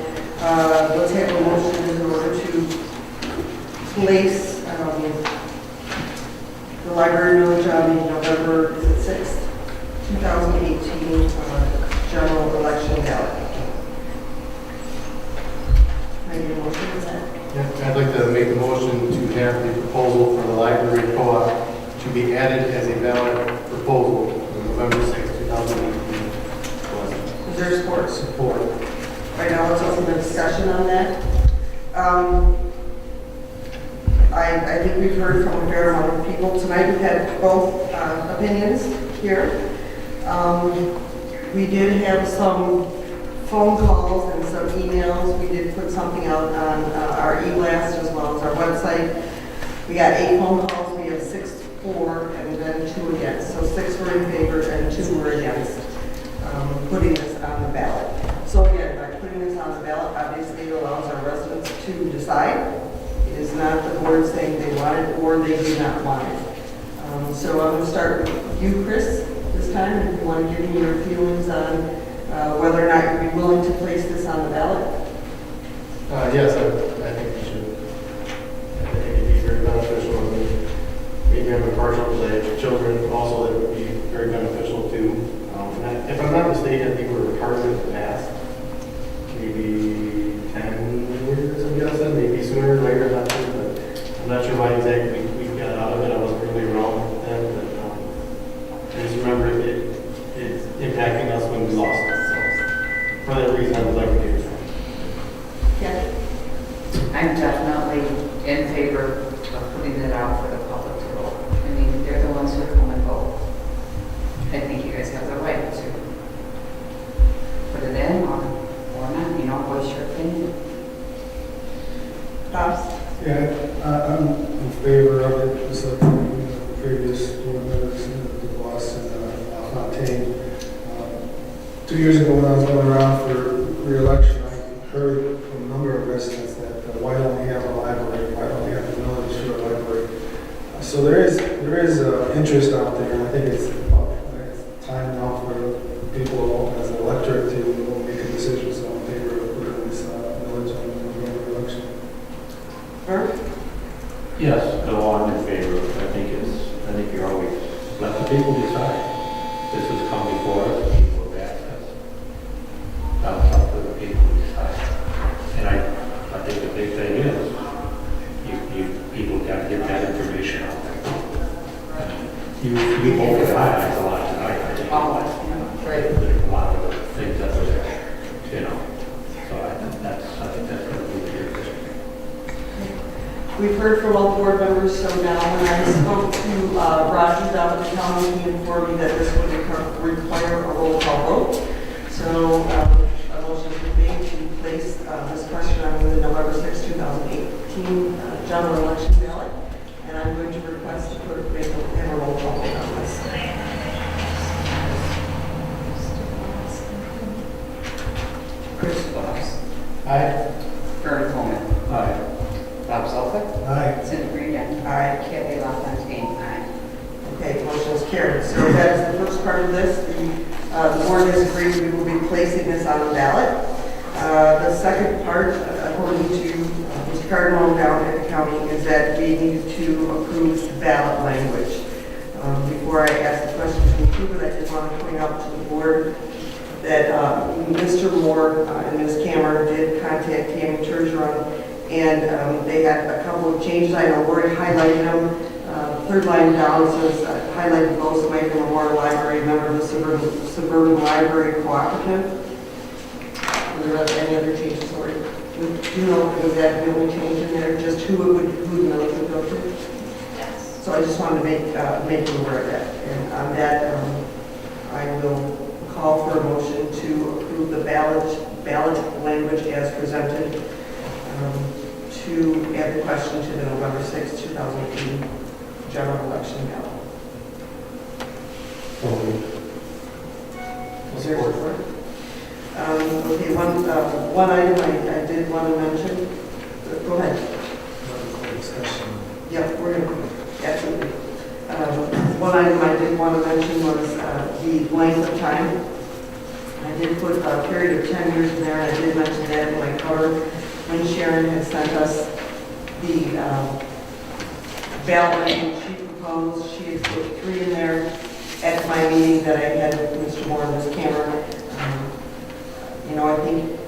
let's have a motion in order to place the library village on the November, is it 6th, 2018 general election ballot. Can I get a motion for that? Yeah, I'd like to make a motion to have the proposal for the library co-op to be added as a ballot proposal on November 6th, 2018. Is there support? Support. Right now, let's open the discussion on that. I think we've heard from a fair amount of people tonight. We've had both opinions here. We did have some phone calls and some emails. We did put something out on our e-blast as well as our website. We got 8 phone calls. We have 6 for and then 2 against. So 6 were in favor and 2 were against putting this on the ballot. So again, by putting this on the ballot, obviously it allows our residents to decide. It is not the board saying they want it or they do not want it. So I'm going to start with you, Chris, this time, if you want to give me your feelings on whether or not you'd be willing to place this on the ballot. Yes, I think we should. I think it'd be very beneficial. Maybe have a partial play. Children also, that would be very beneficial too. If I'm not mistaken, I think we were part of it in the past. Maybe 10 years, I'm guessing, maybe sooner or later, not sure, but I'm not sure why exactly we got out of it. I wasn't really around then, but I just remember it's impacting us when we lost it. So for that reason, I would like to do it. Yeah. I'm definitely in favor of putting it out for the public to vote. I mean, they're the ones who come and vote. I think you guys have the right to put it in or not, voice your opinion. Pops? Yeah, I'm in favor of it, just like the previous board members, the boss and Fontaine. 2 years ago when I was going around for re-election, I heard from a number of residents that why don't we have a library? Why don't we have a village for a library? So there is interest out there, and I think it's time now for people as an electorate to make a decision. So I'm in favor of putting this village on the November election. Yes, no, I'm in favor. I think you're always, let the people decide. This has come before us, people have asked us. Now it's up to the people to decide. And I think the big thing is, people got to get that information out there. You opened my eyes a lot tonight, I think. There's a lot of things that was there, so I think that's going to be the good. We've heard from all board members, so now when I spoke to Roger down at the county, he informed me that this would require a roll call vote. So a motion would be to place this question on the November 6, 2018 general election ballot. And I'm going to request to have a roll call vote on this. Chris Fox. Aye. Vern Coleman. Aye. Bob Zelfik. Aye. Cindy Green. Aye. Kelly LaFontaine. Aye. Okay, motion is carried. So that is the first part of this. The board has agreed we will be placing this on the ballot. The second part, according to Mr. Cardinal down at the county, is that we need to approve the ballot language. Before I ask the question to approve it, I just want to point out to the board that Mr. Moore and Ms. Cameron did contact Tammy Turgeon, and they had a couple of changes. I know Lori highlighted them. Third line down says highlighted Los Mike Memorial Library, member of the Suburban Library Cooperative. Are there any other changes, Lori? Do you know, is that the only change in there? Just who the millage would go to? Yes. So I just wanted to make you aware of that. And on that, I will call for a motion to approve the ballot language as presented, to add the question to the November 6, 2018 general election ballot. Is there support? Okay, one item I did want to mention. Go ahead. Yep, we're going to, absolutely. One item I did want to mention was the length of time. I did put a period of 10 years in there, and I did mention that in my cover when Sharon had sent us the ballot language she proposed. She had put 3 in there at my meeting that I had with Mr. Moore and Ms. Cameron. You know, I think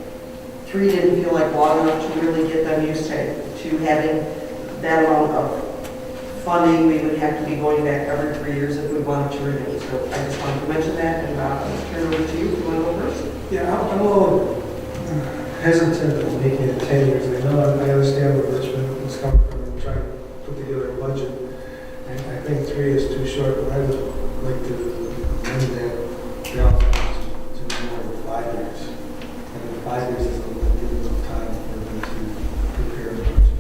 3 didn't feel like long enough to really get them used to having that amount of funding. We would have to be going back every 3 years if we wanted to renew. So I just wanted to mention that, and I'll turn it over to you if you want to go first. Yeah, I'm a little hesitant of making it 10 years. I know, I understand where Richmond was coming from and trying to put together a budget. And I think 3 is too short, but I would like to amend that down to more than 5 years. I think 5 years is a little bit of time for them to prepare the budget,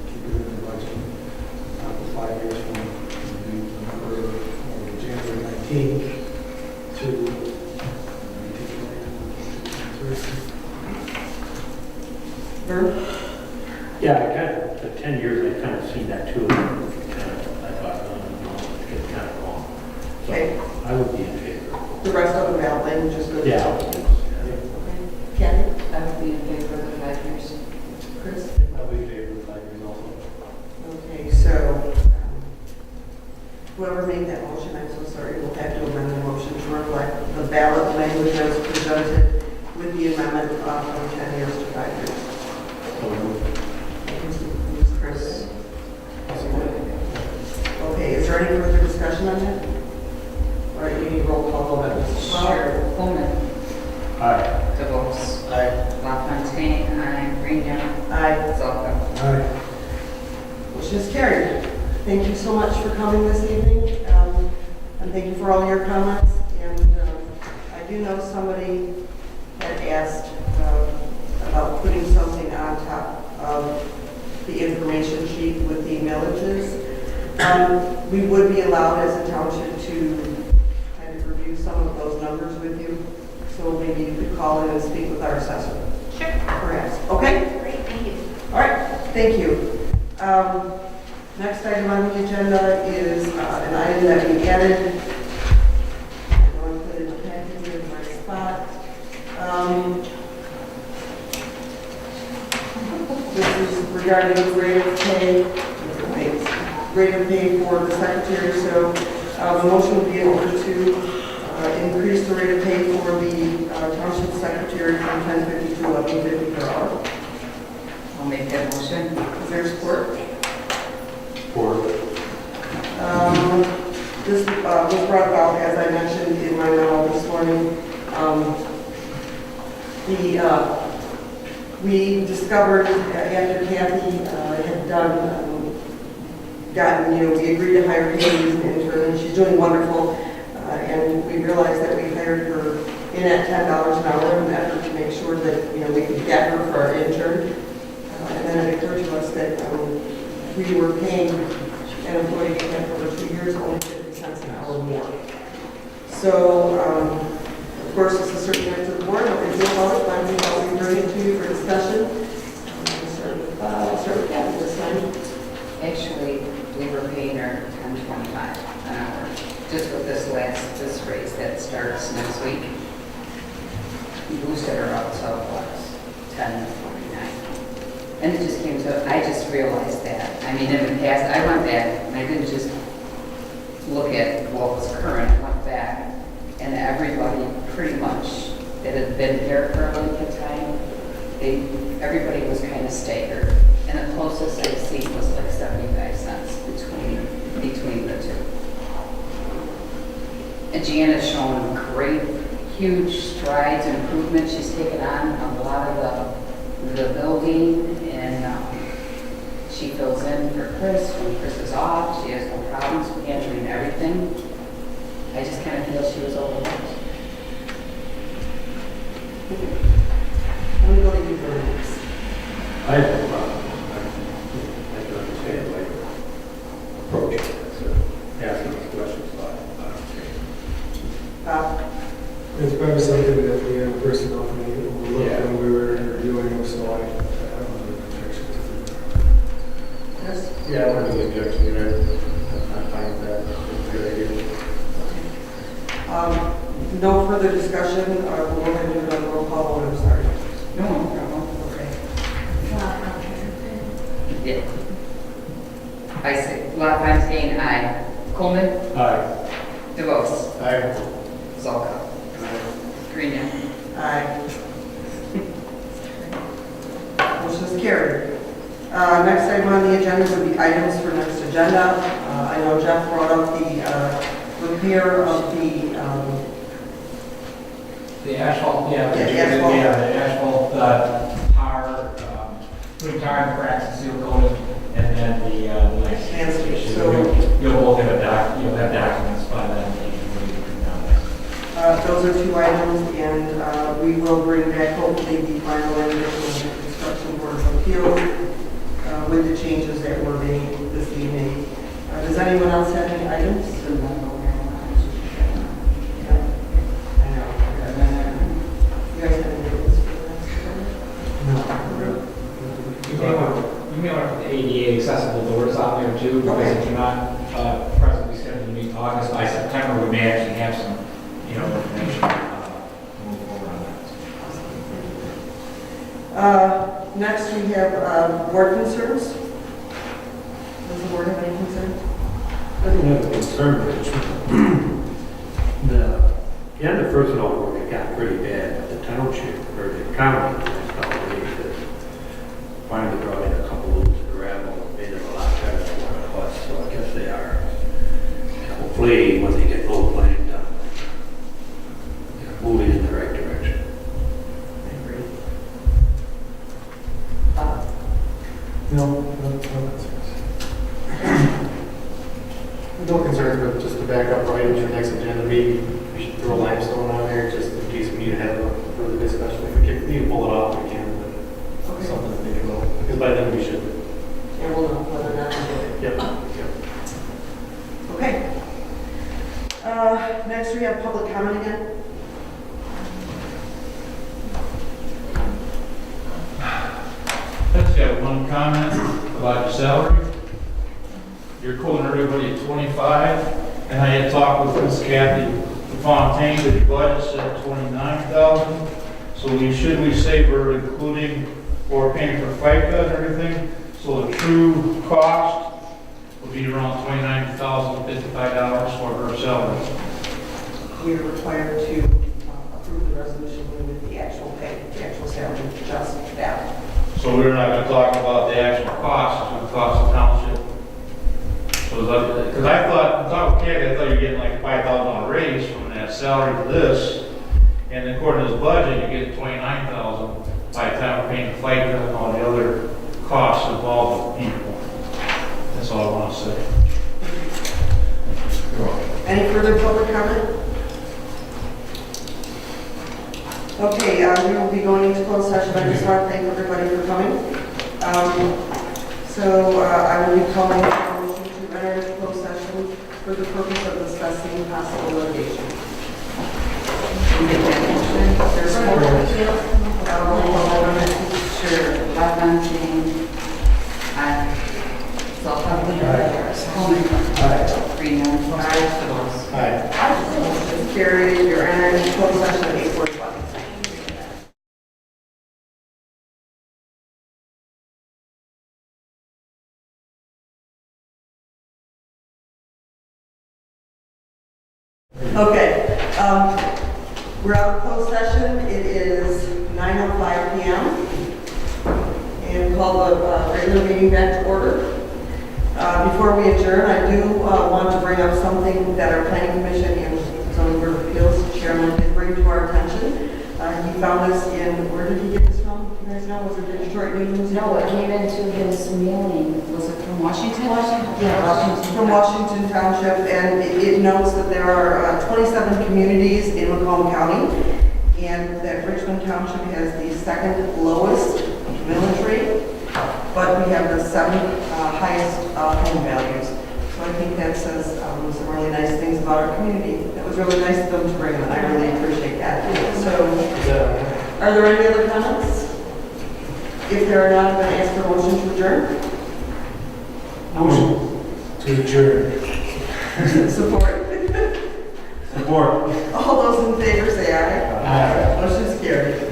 keep it in the budget. After 5 years from January 19th to Yeah, I kind of, the 10 years, I kind of seen that too. I thought, it's getting kind of long. So Okay. I would be in favor. The rest of the ballot language is good. Yeah. Okay. Kathy? I would be in favor of the 5 years. Chris? I'll be in favor of 5 years also. Okay, so whoever made that motion, I'm so sorry, will have to amend the motion to reflect the ballot language as presented with the amendment from 10 years to 5 years. Ms. Chris? Okay, is there any further discussion on that? All right, we need roll call vote. Sure. Pullman. Aye. DeVos. Aye. LaFontaine. Aye. Greenham. Aye. Zolko. Aye. Motion is carried. Thank you so much for coming this evening, and thank you for all your comments. And I do know somebody had asked about putting something on top of the information sheet with the millages. We would be allowed as a township to kind of review some of those numbers with you. So maybe you could call in and speak with our assessor. Sure. Perhaps. Okay? Great, thank you. All right, thank you. Next item on the agenda is an item that we added. I'm going to put it in the package in my spot. This is regarding rate of pay for the secretary. So the motion would be in order to increase the rate of pay for the township secretary from $10.50 to $11.50 per hour. I'll make that motion. Is there support? Support. This was brought about, as I mentioned in my memo this morning. We discovered after Kathy had we agreed to hire Katie as an intern, and she's doing wonderful. And we realized that we hired her in at $10 an hour in an effort to make sure that, we could get her for our intern. And then it occurred to us that we were paying an employee again for 2 years, only 50 cents an hour more. So, of course, it's a certain up to the board, what they do about it, but we thought we'd bring it to you for discussion. I'll start with Kathy this time. Actually, we were paying her $10.25 an hour, just with this raise that starts next week. We boosted her up to $10.49. And it just came to, I just realized that. I mean, in the past, I went back, and I didn't just look at what was current, I went back, and everybody pretty much that had been here for a length of time, everybody was kind of staggered. And the closest I see was like 75 cents between the two. And Gianna's shown great, huge strides and improvements. She's taken on a lot of the building, and She fills in for Chris when Chris is off. She has no problems with answering everything. I just kind of feel she was overlooked. Let me go to you for next. I have no problem. I can understand why you're approaching it, so asking these questions, but I don't think. It's probably something that we had personnel committee overlooked Yeah. when we were reviewing them, so I don't have an objection to Yes? Yeah, I don't have any objection either. I'm fine with that. It's a good idea. No further discussion, we'll go ahead and do another roll call, I'm sorry. No problem. Okay. Yeah. I say, LaFontaine, aye. Coleman, Aye. DeVos, Aye. Zolka, Green. Aye. Motion is carried. Next item on the agenda would be items for next agenda. I know Jeff brought up the repair of The asphalt, yeah. Yeah, the asphalt. Yeah, the asphalt, tar, putting tar in the cracks and seal coating, and then the landscape. So You'll both have you'll have documents by then. those are two items, and we will bring back hopefully the final language from the Construction Board of Appeals with the changes that were made this evening. Does anyone else have any items? You guys have any items for the next agenda? You may want to put the ADA accessible doors on there too, because if you're not presently scheduled to meet in August, by September, we may actually have some, information move forward on that. Next, we have board concerns. Does the board have any concerns? I don't have a concern, Richmond. The end of personnel work, it got pretty bad, but the township, or the county, last couple of days, has finally brought in a couple loads of gravel, made it a lot better than what it was, so I guess they are, hopefully, when they get road plan done, they're moving in the right direction. I agree. No concerns. No concerns, but just to back up right into your next agenda, maybe we should throw limestone on there just in case we need to have a further discussion. If we can, we can pull it off, we can, but Okay. something to think about. Because by then we should. And we'll know whether or not we do it. Yep. Okay. Next, we have public comment again. I just got one comment about your salary. You're quoting everybody at 25, and I had talked with Miss Kathy Fontaine that your budget said 29,000. So should we say we're including or paying for FICA and everything? So the true cost would be around $29,055 for her salary. We are required to approve the resolution with the actual pay, the actual salary, just that. So we're not gonna talk about the actual cost, it's gonna cost the township. So because I thought, okay, I thought you were getting like a $5,000 raise from that salary to this, and according to this budget, you're getting $29,000 by the time we're paying the FICA and all the other costs involved with people. That's all I want to say. Any further public comment? Okay, we will be going into closed session. I just want to thank everybody for coming. I will be calling for a motion to enter into closed session for the purpose of discussing possible litigation. There's Sure, LaFontaine, aye. Zolka, Coleman, Green. DeVos. Motion is carried. You're entering into closed session at 8:45. Okay, we're out of closed session. It is 9:05 p.m. and call the regular meeting back to order. Before we adjourn, I do want to bring up something that our Planning Commission and Zoning Board of Appeals Chairman did bring to our attention. He found us in, where did he get this from? guys know? Was it the Detroit News? No, it came into his mailing, was it from Washington? Yeah, from Washington Township, and it notes that there are 27 communities in Macomb County, and that Richmond Township has the second lowest millage rate, but we have the seventh highest home values. So I think that says some really nice things about our community. That was really nice of them to bring them, I really appreciate that. So, are there any other comments? If there are not, I'm going to ask for a motion to adjourn. Motion to adjourn. Support. Support. All those in favor say aye. Aye. Motion is carried.